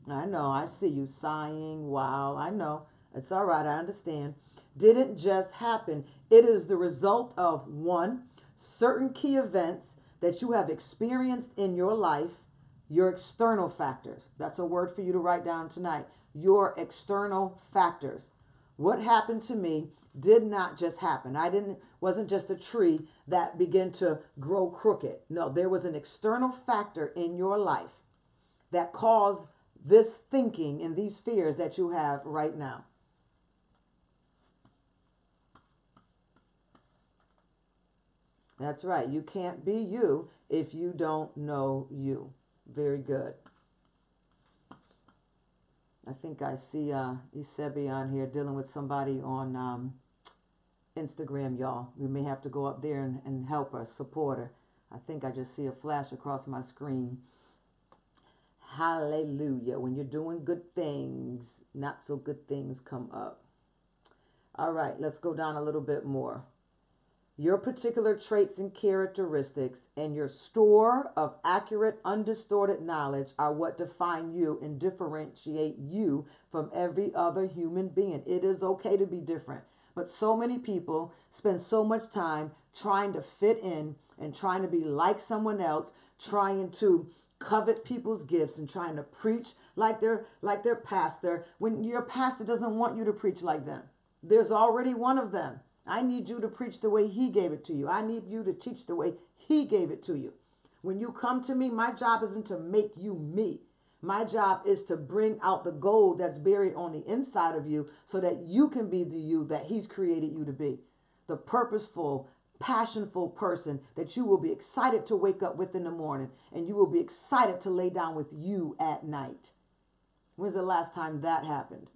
S1: I know, I see you sighing. Wow, I know. It's all right, I understand. Didn't just happen. It is the result of, one, certain key events that you have experienced in your life. Your external factors. That's a word for you to write down tonight. Your external factors. What happened to me did not just happen. Wasn't just a tree that began to grow crooked. No, there was an external factor in your life that caused this thinking and these fears that you have right now. That's right. You can't be you if you don't know you. Very good. I think I see Isebi on here dealing with somebody on Instagram, y'all. We may have to go up there and help her, support her. I think I just see a flash across my screen. Hallelujah. When you're doing good things, not so good things come up. All right, let's go down a little bit more. Your particular traits and characteristics and your store of accurate, undistorted knowledge are what define you and differentiate you from every other human being. It is okay to be different. But so many people spend so much time trying to fit in and trying to be like someone else, trying to covet people's gifts and trying to preach like their pastor, when your pastor doesn't want you to preach like them. There's already one of them. I need you to preach the way he gave it to you. I need you to teach the way he gave it to you. When you come to me, my job isn't to make you me. My job is to bring out the gold that's buried on the inside of you so that you can be the you that he's created you to be. The purposeful, passionful person that you will be excited to wake up with in the morning and you will be excited to lay down with you at night. When's the last time that happened?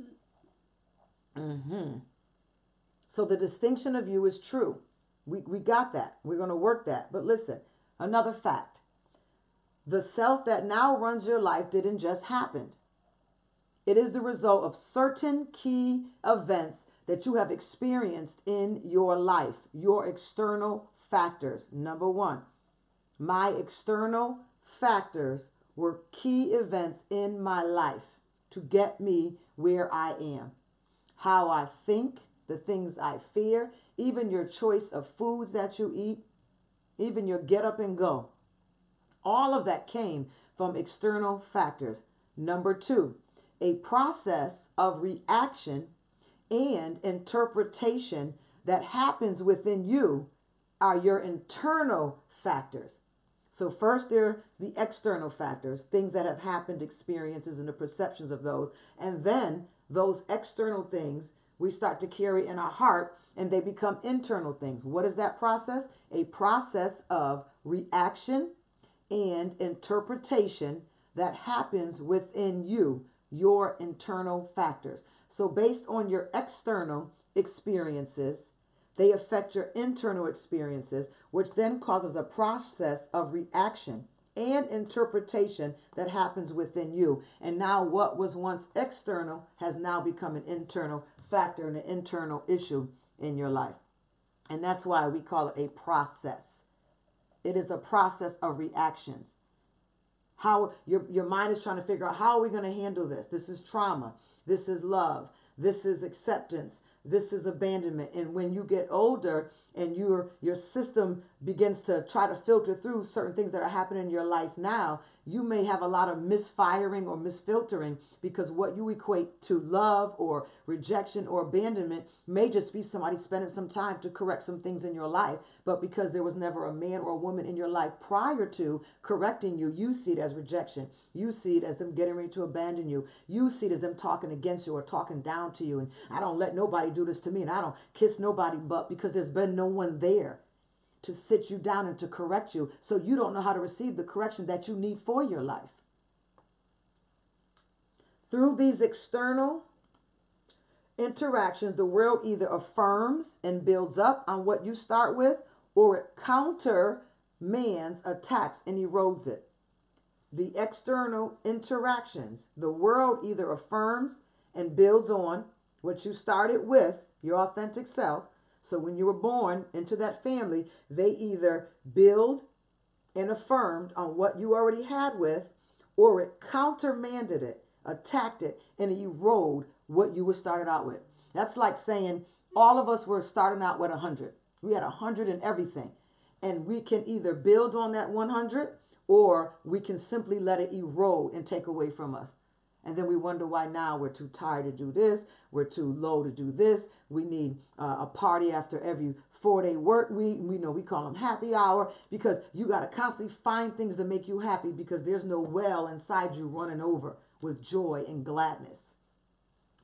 S1: So the distinction of you is true. We got that. We're going to work that. But listen, another fact. The self that now runs your life didn't just happen. It is the result of certain key events that you have experienced in your life. Your external factors. Number one, my external factors were key events in my life to get me where I am. How I think, the things I fear, even your choice of foods that you eat, even your get up and go. All of that came from external factors. Number two, a process of reaction and interpretation that happens within you are your internal factors. So first there are the external factors, things that have happened, experiences and the perceptions of those. And then those external things we start to carry in our heart, and they become internal things. What is that process? A process of reaction and interpretation that happens within you, your internal factors. So based on your external experiences, they affect your internal experiences, which then causes a process of reaction and interpretation that happens within you. And now what was once external has now become an internal factor and an internal issue in your life. And that's why we call it a process. It is a process of reactions. How your mind is trying to figure out, how are we going to handle this? This is trauma. This is love. This is acceptance. This is abandonment. And when you get older and your system begins to try to filter through certain things that are happening in your life now, you may have a lot of misfiring or misfiltering, because what you equate to love or rejection or abandonment may just be somebody spending some time to correct some things in your life. But because there was never a man or a woman in your life prior to correcting you, you see it as rejection. You see it as them getting ready to abandon you. You see it as them talking against you or talking down to you. And I don't let nobody do this to me, and I don't kiss nobody but, because there's been no one there to sit you down and to correct you. So you don't know how to receive the correction that you need for your life. Through these external interactions, the world either affirms and builds up on what you start with, or it countermands, attacks, and erodes it. The external interactions, the world either affirms and builds on what you started with, your authentic self. So when you were born into that family, they either build and affirmed on what you already had with, or it countermanded it, attacked it, and erode what you were started out with. That's like saying all of us were starting out with 100. We had 100 in everything. And we can either build on that 100, or we can simply let it erode and take away from us. And then we wonder why now we're too tired to do this. We're too low to do this. We need a party after every 4-day work week. We call them happy hour, because you got to constantly find things to make you happy, because there's no well inside you running over with joy and gladness.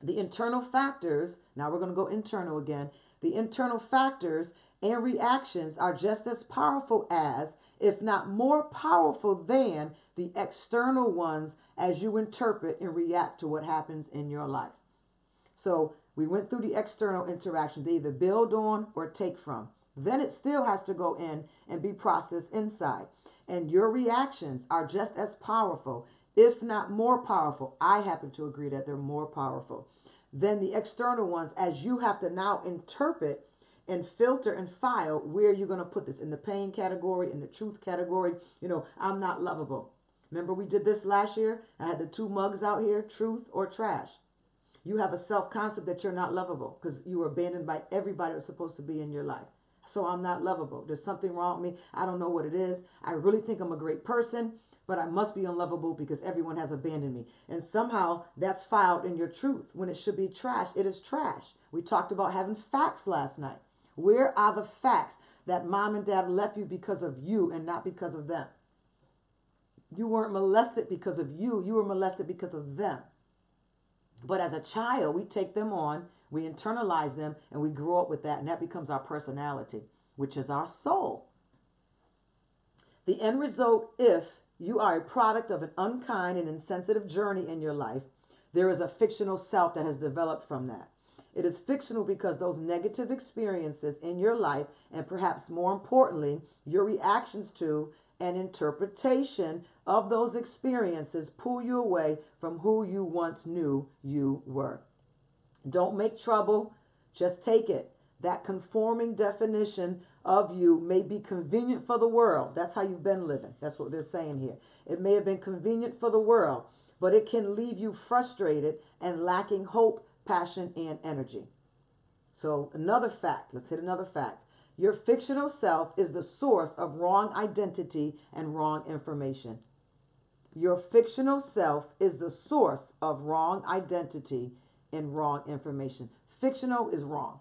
S1: The internal factors, now we're going to go internal again. The internal factors and reactions are just as powerful as, if not more powerful than, the external ones as you interpret and react to what happens in your life. So we went through the external interactions. They either build on or take from. Then it still has to go in and be processed inside. And your reactions are just as powerful, if not more powerful. I happen to agree that they're more powerful than the external ones, as you have to now interpret and filter and file where you're going to put this, in the pain category, in the truth category. I'm not lovable. Remember we did this last year? I had the 2 mugs out here, truth or trash. You have a self-concept that you're not lovable because you were abandoned by everybody that's supposed to be in your life. So I'm not lovable. There's something wrong with me. I don't know what it is. I really think I'm a great person, but I must be unlovable because everyone has abandoned me. And somehow that's filed in your truth when it should be trash. It is trash. We talked about having facts last night. Where are the facts that mom and dad left you because of you and not because of them? You weren't molested because of you. You were molested because of them. But as a child, we take them on, we internalize them, and we grow up with that. And that becomes our personality, which is our soul. The end result, if you are a product of an unkind and insensitive journey in your life, there is a fictional self that has developed from that. It is fictional because those negative experiences in your life, and perhaps more importantly, your reactions to and interpretation of those experiences, pull you away from who you once knew you were. Don't make trouble, just take it. That conforming definition of you may be convenient for the world. That's how you've been living. That's what they're saying here. It may have been convenient for the world, but it can leave you frustrated and lacking hope, passion, and energy. So another fact, let's hit another fact. Your fictional self is the source of wrong identity and wrong information. Your fictional self is the source of wrong identity and wrong information. Fictional is wrong.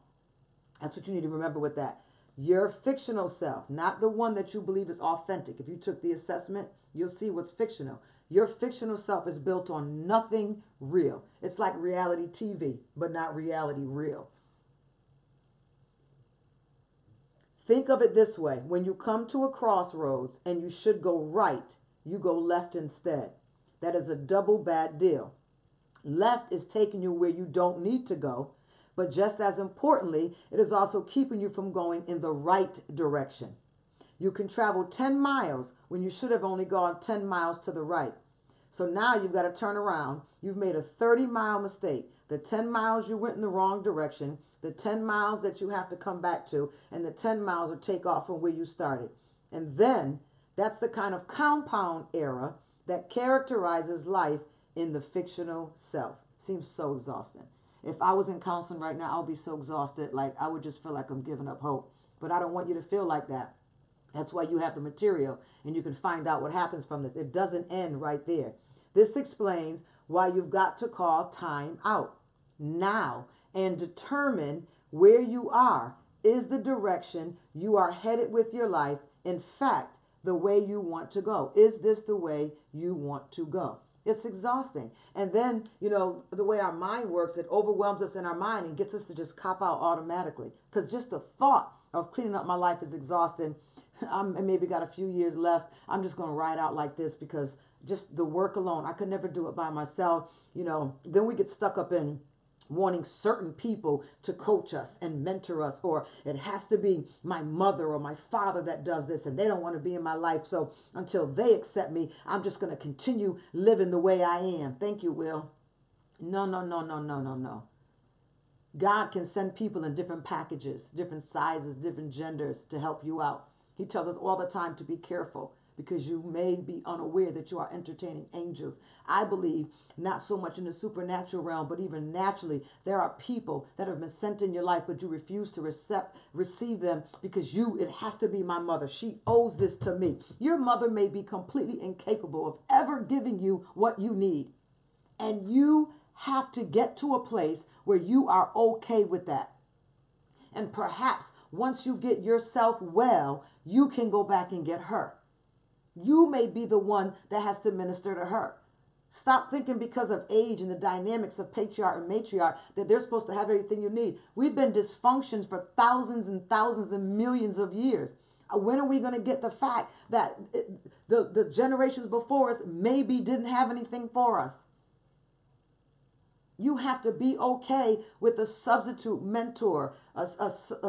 S1: That's what you need to remember with that. Your fictional self, not the one that you believe is authentic. If you took the assessment, you'll see what's fictional. Your fictional self is built on nothing real. It's like reality TV, but not reality real. Think of it this way. When you come to a crossroads and you should go right, you go left instead. That is a double bad deal. Left is taking you where you don't need to go, but just as importantly, it is also keeping you from going in the right direction. You can travel 10 miles when you should have only gone 10 miles to the right. So now you've got to turn around. You've made a 30-mile mistake. The 10 miles you went in the wrong direction, the 10 miles that you have to come back to, and the 10 miles will take off from where you started. And then that's the kind of compound error that characterizes life in the fictional self. Seems so exhausting. If I was in counseling right now, I would be so exhausted. Like, I would just feel like I'm giving up hope. But I don't want you to feel like that. That's why you have the material, and you can find out what happens from this. It doesn't end right there. This explains why you've got to call time out now and determine where you are. Is the direction you are headed with your life, in fact, the way you want to go? Is this the way you want to go? It's exhausting. And then, the way our mind works, it overwhelms us in our mind and gets us to just cop out automatically. Because just the thought of cleaning up my life is exhausting. I maybe got a few years left. I'm just going to ride out like this because just the work alone, I could never do it by myself. Then we get stuck up in wanting certain people to coach us and mentor us, or it has to be my mother or my father that does this and they don't want to be in my life. So until they accept me, I'm just going to continue living the way I am. Thank you, Will. No, no, no, no, no, no, no. God can send people in different packages, different sizes, different genders to help you out. He tells us all the time to be careful because you may be unaware that you are entertaining angels. I believe not so much in the supernatural realm, but even naturally, there are people that have been sent in your life, but you refuse to receive them because it has to be my mother. She owes this to me. Your mother may be completely incapable of ever giving you what you need. And you have to get to a place where you are okay with that. And perhaps once you get yourself well, you can go back and get her. You may be the one that has to minister to her. Stop thinking because of age and the dynamics of patriarch and matriarch that they're supposed to have everything you need. We've been dysfunctions for thousands and thousands and millions of years. When are we going to get the fact that the generations before us maybe didn't have anything for us? You have to be okay with a substitute mentor, a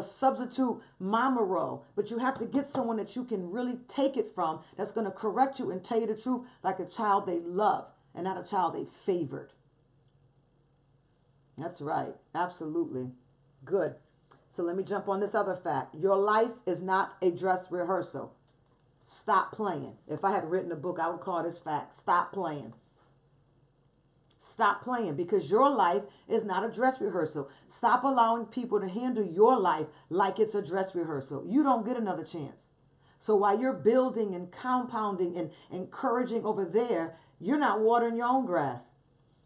S1: substitute mama role. But you have to get someone that you can really take it from, that's going to correct you and tell you the truth like a child they love and not a child they favored. That's right. Absolutely. Good. So let me jump on this other fact. Your life is not a dress rehearsal. Stop playing. If I had written a book, I would call this fact, Stop Playing. Stop playing, because your life is not a dress rehearsal. Stop allowing people to handle your life like it's a dress rehearsal. You don't get another chance. So while you're building and compounding and encouraging over there, you're not watering your own grass.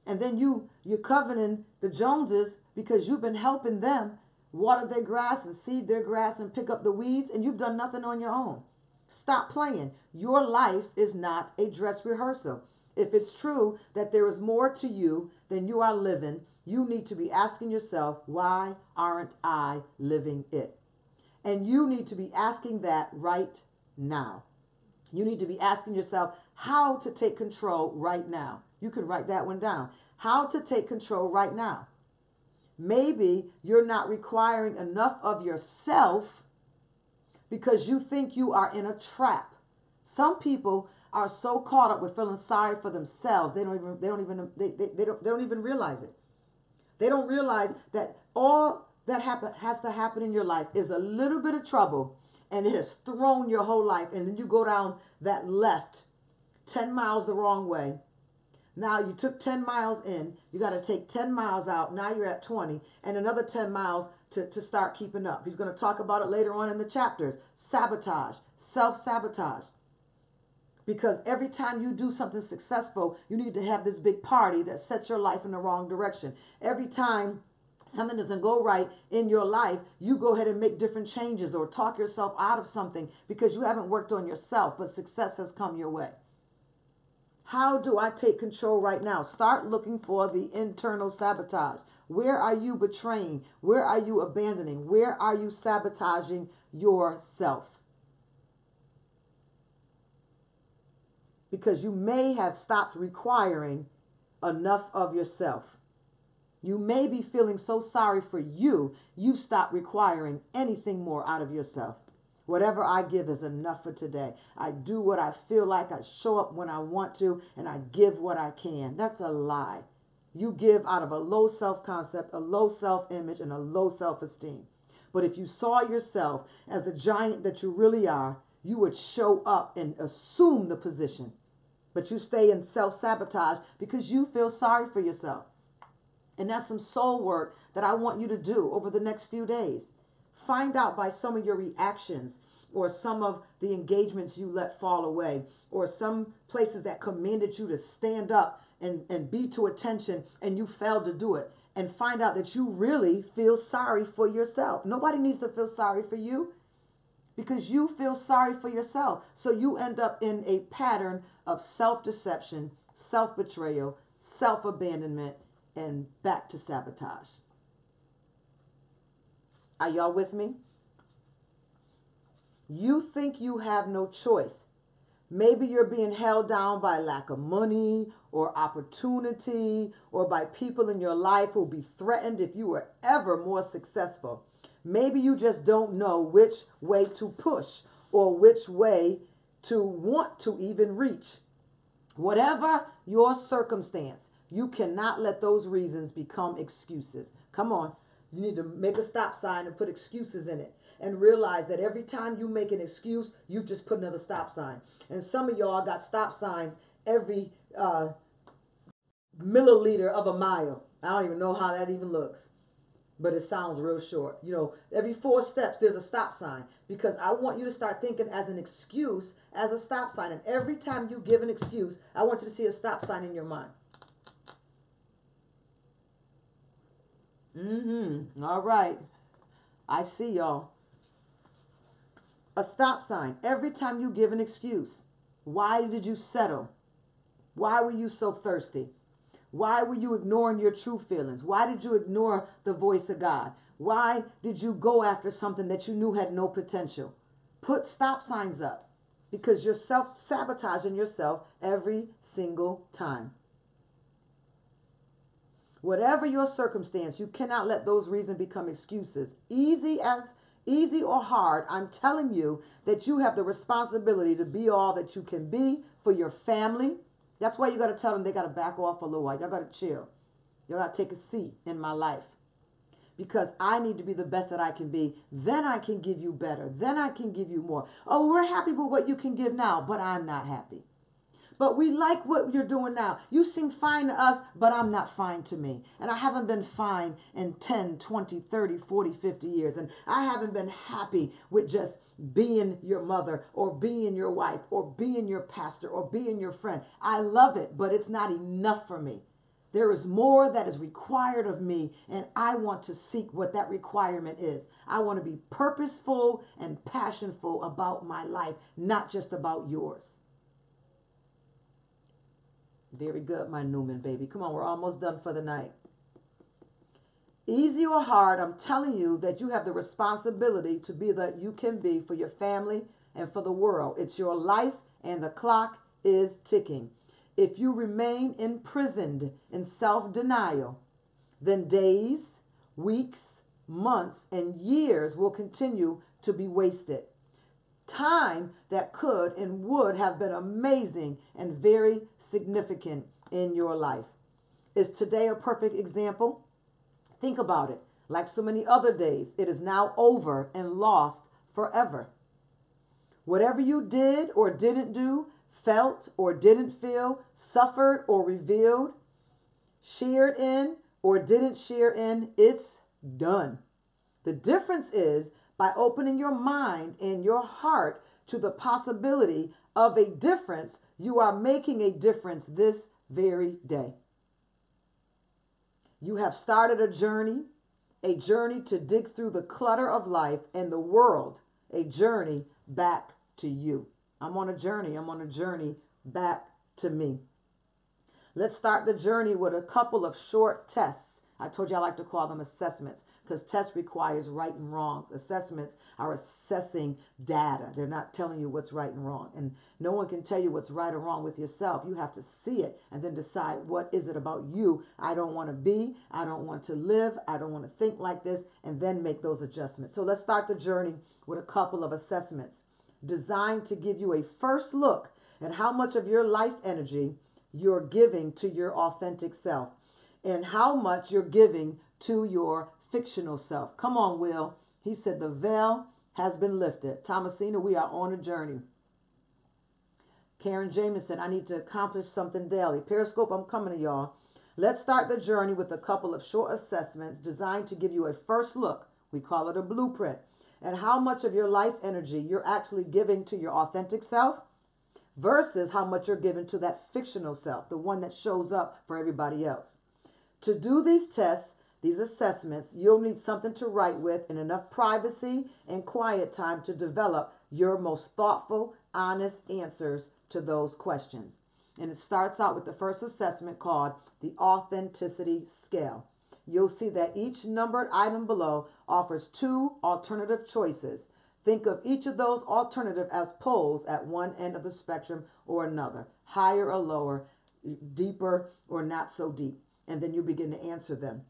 S1: And then you're coveting the Joneses because you've been helping them water their grass and seed their grass and pick up the weeds, and you've done nothing on your own. Stop playing. Your life is not a dress rehearsal. If it's true that there is more to you than you are living, you need to be asking yourself, why aren't I living it? And you need to be asking that right now. You need to be asking yourself how to take control right now. You can write that one down. How to take control right now. Maybe you're not requiring enough of yourself because you think you are in a trap. Some people are so caught up with feeling sorry for themselves, they don't even realize it. They don't realize that all that has to happen in your life is a little bit of trouble, and it has thrown your whole life. And then you go down that left 10 miles the wrong way. Now you took 10 miles in, you got to take 10 miles out. Now you're at 20 and another 10 miles to start keeping up. He's going to talk about it later on in the chapters. Sabotage, self-sabotage. Because every time you do something successful, you need to have this big party that sets your life in the wrong direction. Every time something doesn't go right in your life, you go ahead and make different changes or talk yourself out of something because you haven't worked on yourself, but success has come your way. How do I take control right now? Start looking for the internal sabotage. Where are you betraying? Where are you abandoning? Where are you sabotaging yourself? Because you may have stopped requiring enough of yourself. You may be feeling so sorry for you, you stop requiring anything more out of yourself. Whatever I give is enough for today. I do what I feel like. I show up when I want to, and I give what I can. That's a lie. You give out of a low self-concept, a low self-image, and a low self-esteem. But if you saw yourself as the giant that you really are, you would show up and assume the position. But you stay in self-sabotage because you feel sorry for yourself. And that's some soul work that I want you to do over the next few days. Find out by some of your reactions or some of the engagements you let fall away or some places that commanded you to stand up and be to attention and you failed to do it. And find out that you really feel sorry for yourself. Nobody needs to feel sorry for you because you feel sorry for yourself. So you end up in a pattern of self-deception, self-betrayal, self-abandonment, and back to sabotage. Are y'all with me? You think you have no choice. Maybe you're being held down by lack of money or opportunity or by people in your life who will be threatened if you were ever more successful. Maybe you just don't know which way to push or which way to want to even reach. Whatever your circumstance, you cannot let those reasons become excuses. Come on. You need to make a stop sign and put excuses in it. And realize that every time you make an excuse, you've just put another stop sign. And some of y'all got stop signs every milliliter of a mile. I don't even know how that even looks. But it sounds real short. You know, every 4 steps, there's a stop sign. Because I want you to start thinking as an excuse, as a stop sign. And every time you give an excuse, I want you to see a stop sign in your mind. All right. I see y'all. A stop sign. Every time you give an excuse. Why did you settle? Why were you so thirsty? Why were you ignoring your true feelings? Why did you ignore the voice of God? Why did you go after something that you knew had no potential? Put stop signs up because you're self-sabotaging yourself every single time. Whatever your circumstance, you cannot let those reasons become excuses. Easy or hard, I'm telling you that you have the responsibility to be all that you can be for your family. That's why you got to tell them they got to back off a little while. Y'all got to chill. Y'all got to take a seat in my life. Because I need to be the best that I can be. Then I can give you better. Then I can give you more. Oh, we're happy with what you can give now, but I'm not happy. But we like what you're doing now. You seem fine to us, but I'm not fine to me. And I haven't been fine in 10, 20, 30, 40, 50 years. And I haven't been happy with just being your mother or being your wife or being your pastor or being your friend. I love it, but it's not enough for me. There is more that is required of me, and I want to seek what that requirement is. I want to be purposeful and passionful about my life, not just about yours. Very good, my Newman baby. Come on, we're almost done for the night. Easy or hard, I'm telling you that you have the responsibility to be that you can be for your family and for the world. It's your life, and the clock is ticking. If you remain imprisoned in self-denial, then days, weeks, months, and years will continue to be wasted. Time that could and would have been amazing and very significant in your life. Is today a perfect example? Think about it. Like so many other days, it is now over and lost forever. Whatever you did or didn't do, felt or didn't feel, suffered or revealed, shared in or didn't share in, it's done. The difference is by opening your mind and your heart to the possibility of a difference, you are making a difference this very day. You have started a journey a journey to dig through the clutter of life and the world, a journey back to you. I'm on a journey. I'm on a journey back to me. Let's start the journey with a couple of short tests. I told you I like to call them assessments because tests requires right and wrongs. Assessments are assessing data. They're not telling you what's right and wrong. And no one can tell you what's right or wrong with yourself. You have to see it and then decide, what is it about you I don't want to be, I don't want to live, I don't want to think like this, and then make those adjustments. So let's start the journey with a couple of assessments designed to give you a first look at how much of your life energy you're giving to your authentic self and how much you're giving to your fictional self. Come on, Will. He said the veil has been lifted. Thomasina, we are on a journey. Karen Jameson, I need to accomplish something daily. Periscope, I'm coming to y'all. Let's start the journey with a couple of short assessments designed to give you a first look. We call it a blueprint. And how much of your life energy you're actually giving to your authentic self versus how much you're giving to that fictional self, the one that shows up for everybody else. To do these tests, these assessments, you'll need something to write with and enough privacy and quiet time to develop your most thoughtful, honest answers to those questions. And it starts out with the first assessment called the authenticity scale. You'll see that each numbered item below offers 2 alternative choices. Think of each of those alternatives as poles at one end of the spectrum or another, higher or lower, deeper or not so deep. And then you begin to answer them.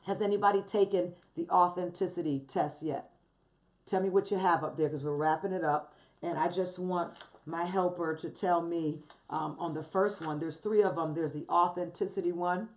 S1: Has anybody taken the authenticity test yet? Tell me what you have up there because we're wrapping it up. And I just want my helper to tell me on the first one, there's 3 of them. There's the authenticity one.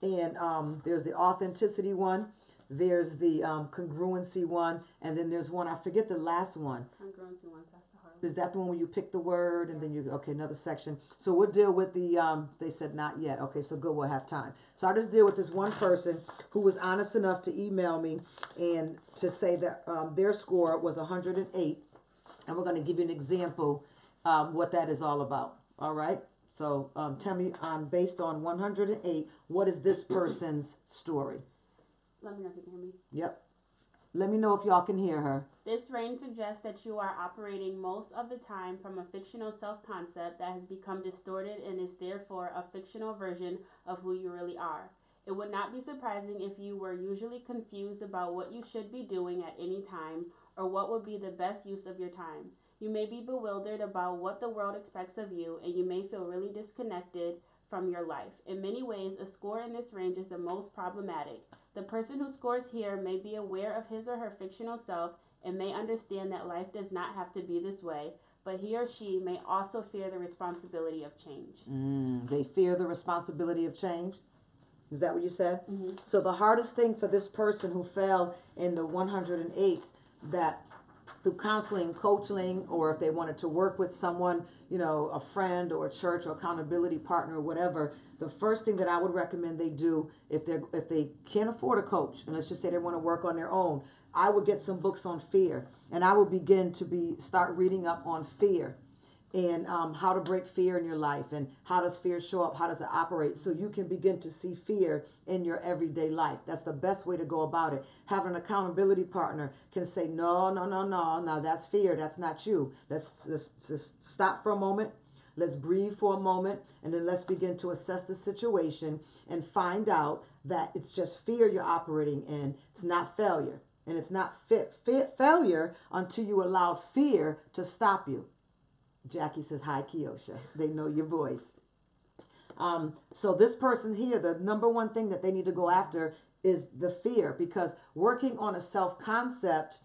S1: And there's the authenticity one. There's the congruency one. And then there's one, I forget the last one.
S2: Congruency one, that's the hard one.
S1: Is that the one where you pick the word and then you, okay, another section. So we'll deal with the, they said not yet. Okay, so good, we'll have time. So I'll just deal with this one person who was honest enough to email me and to say that their score was 108. And we're going to give you an example what that is all about. All right? So tell me, based on 108, what is this person's story?
S2: Let me know if you can hear me.
S1: Yep. Let me know if y'all can hear her.
S2: This range suggests that you are operating most of the time from a fictional self-concept that has become distorted and is therefore a fictional version of who you really are. It would not be surprising if you were usually confused about what you should be doing at any time or what would be the best use of your time. You may be bewildered about what the world expects of you, and you may feel really disconnected from your life. In many ways, a score in this range is the most problematic. The person who scores here may be aware of his or her fictional self and may understand that life does not have to be this way, but he or she may also fear the responsibility of change.
S1: They fear the responsibility of change. Is that what you said?
S2: Mm-hmm.
S1: So the hardest thing for this person who fell in the 108, that through counseling, coaching, or if they wanted to work with someone, you know, a friend or a church or accountability partner or whatever, the first thing that I would recommend they do if they can't afford a coach, and let's just say they want to work on their own, I would get some books on fear, and I would begin to start reading up on fear and how to break fear in your life and how does fear show up, how does it operate, so you can begin to see fear in your everyday life. That's the best way to go about it. Having an accountability partner can say, no, that's fear, that's not you. Let's stop for a moment. Let's breathe for a moment, and then let's begin to assess the situation and find out that it's just fear you're operating in. It's not failure, and it's not failure until you allowed fear to stop you. Jackie says, hi, Kiosha. They know your voice. So this person here, the number one thing that they need to go after is the fear, because working on a self-concept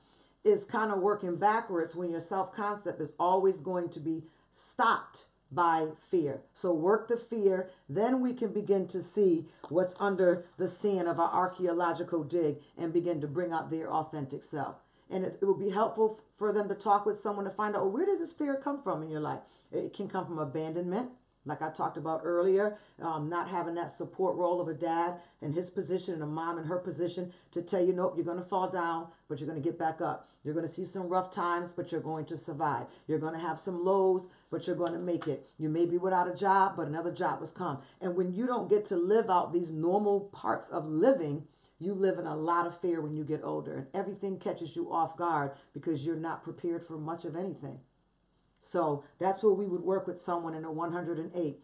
S1: is kind of working backwards when your self-concept is always going to be stopped by fear. So work the fear, then we can begin to see what's under the sand of our archaeological dig and begin to bring out their authentic self. And it will be helpful for them to talk with someone to find out, well, where did this fear come from in your life? It can come from abandonment. Like I talked about earlier, not having that support role of a dad in his position and a mom in her position to tell you, nope, you're going to fall down, but you're going to get back up. You're going to see some rough times, but you're going to survive. You're going to have some lows, but you're going to make it. You may be without a job, but another job has come. And when you don't get to live out these normal parts of living, you live in a lot of fear when you get older, and everything catches you off guard because you're not prepared for much of anything. So that's where we would work with someone in a 108.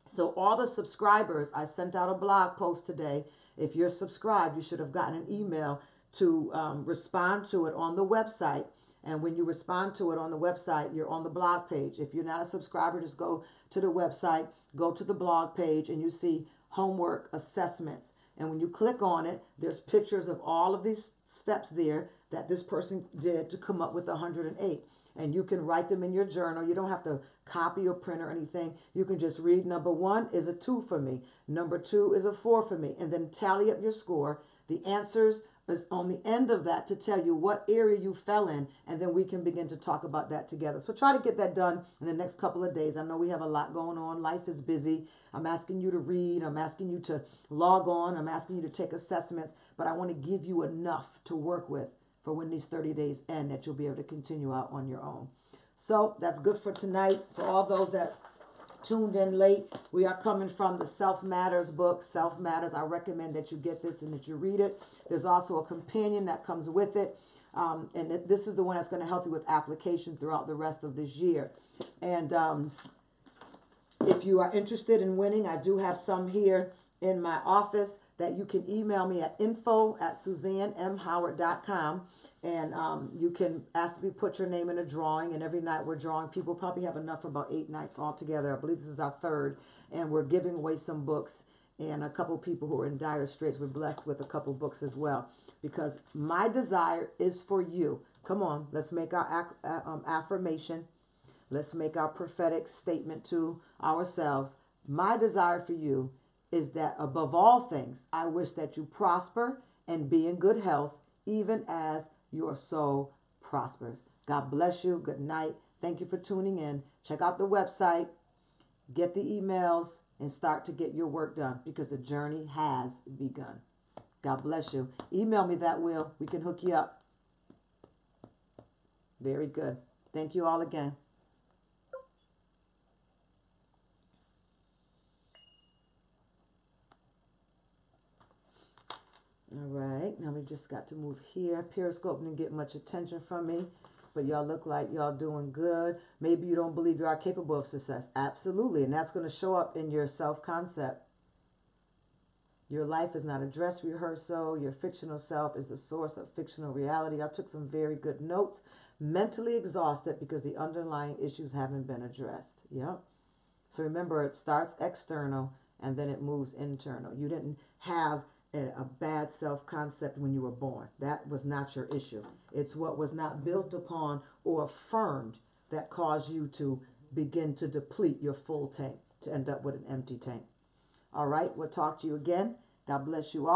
S1: So all the subscribers, I sent out a blog post today. If you're subscribed, you should have gotten an email to respond to it on the website. And when you respond to it on the website, you're on the blog page. If you're not a subscriber, just go to the website, go to the blog page, and you see homework assessments. And when you click on it, there's pictures of all of these steps there that this person did to come up with 108. And you can write them in your journal. You don't have to copy or print or anything. You can just read number 1 is a 2 for me. Number 2 is a 4 for me. And then tally up your score. The answers is on the end of that to tell you what area you fell in. And then we can begin to talk about that together. So try to get that done in the next couple of days. I know we have a lot going on. Life is busy. I'm asking you to read. I'm asking you to log on. I'm asking you to take assessments. But I want to give you enough to work with for when these 30 days end, that you'll be able to continue out on your own. So that's good for tonight. For all those that tuned in late, we are coming from the Self Matters book, Self Matters. I recommend that you get this and that you read it. There's also a companion that comes with it. This is the one that's going to help you with application throughout the rest of this year. And if you are interested in winning, I do have some here in my office that you can email me at info@SuzanneMHoward.com. And you can ask me to put your name in a drawing. And every night we're drawing. People probably have enough for about 8 nights altogether. I believe this is our 3rd. And we're giving away some books. And a couple people who are in dire straits, we're blessed with a couple books as well. Because my desire is for you. Come on, let's make our affirmation. Let's make our prophetic statement to ourselves. My desire for you is that above all things, I wish that you prosper and be in good health, even as your soul prospers. God bless you. Good night. Thank you for tuning in. Check out the website, get the emails, and start to get your work done because the journey has begun. God bless you. Email me that, Will. We can hook you up. Very good. Thank you all again. All right, now we just got to move here. Periscope didn't get much attention from me, but y'all look like y'all doing good. Maybe you don't believe you are capable of success. Absolutely, and that's going to show up in your self-concept. Your life is not a dress rehearsal. Your fictional self is the source of fictional reality. I took some very good notes. Mentally exhausted because the underlying issues haven't been addressed. Yep. So remember, it starts external and then it moves internal. You didn't have a bad self-concept when you were born. That was not your issue. It's what was not built upon or affirmed that caused you to begin to deplete your full tank to end up with an empty tank. All right, we'll talk to you again. God bless you all.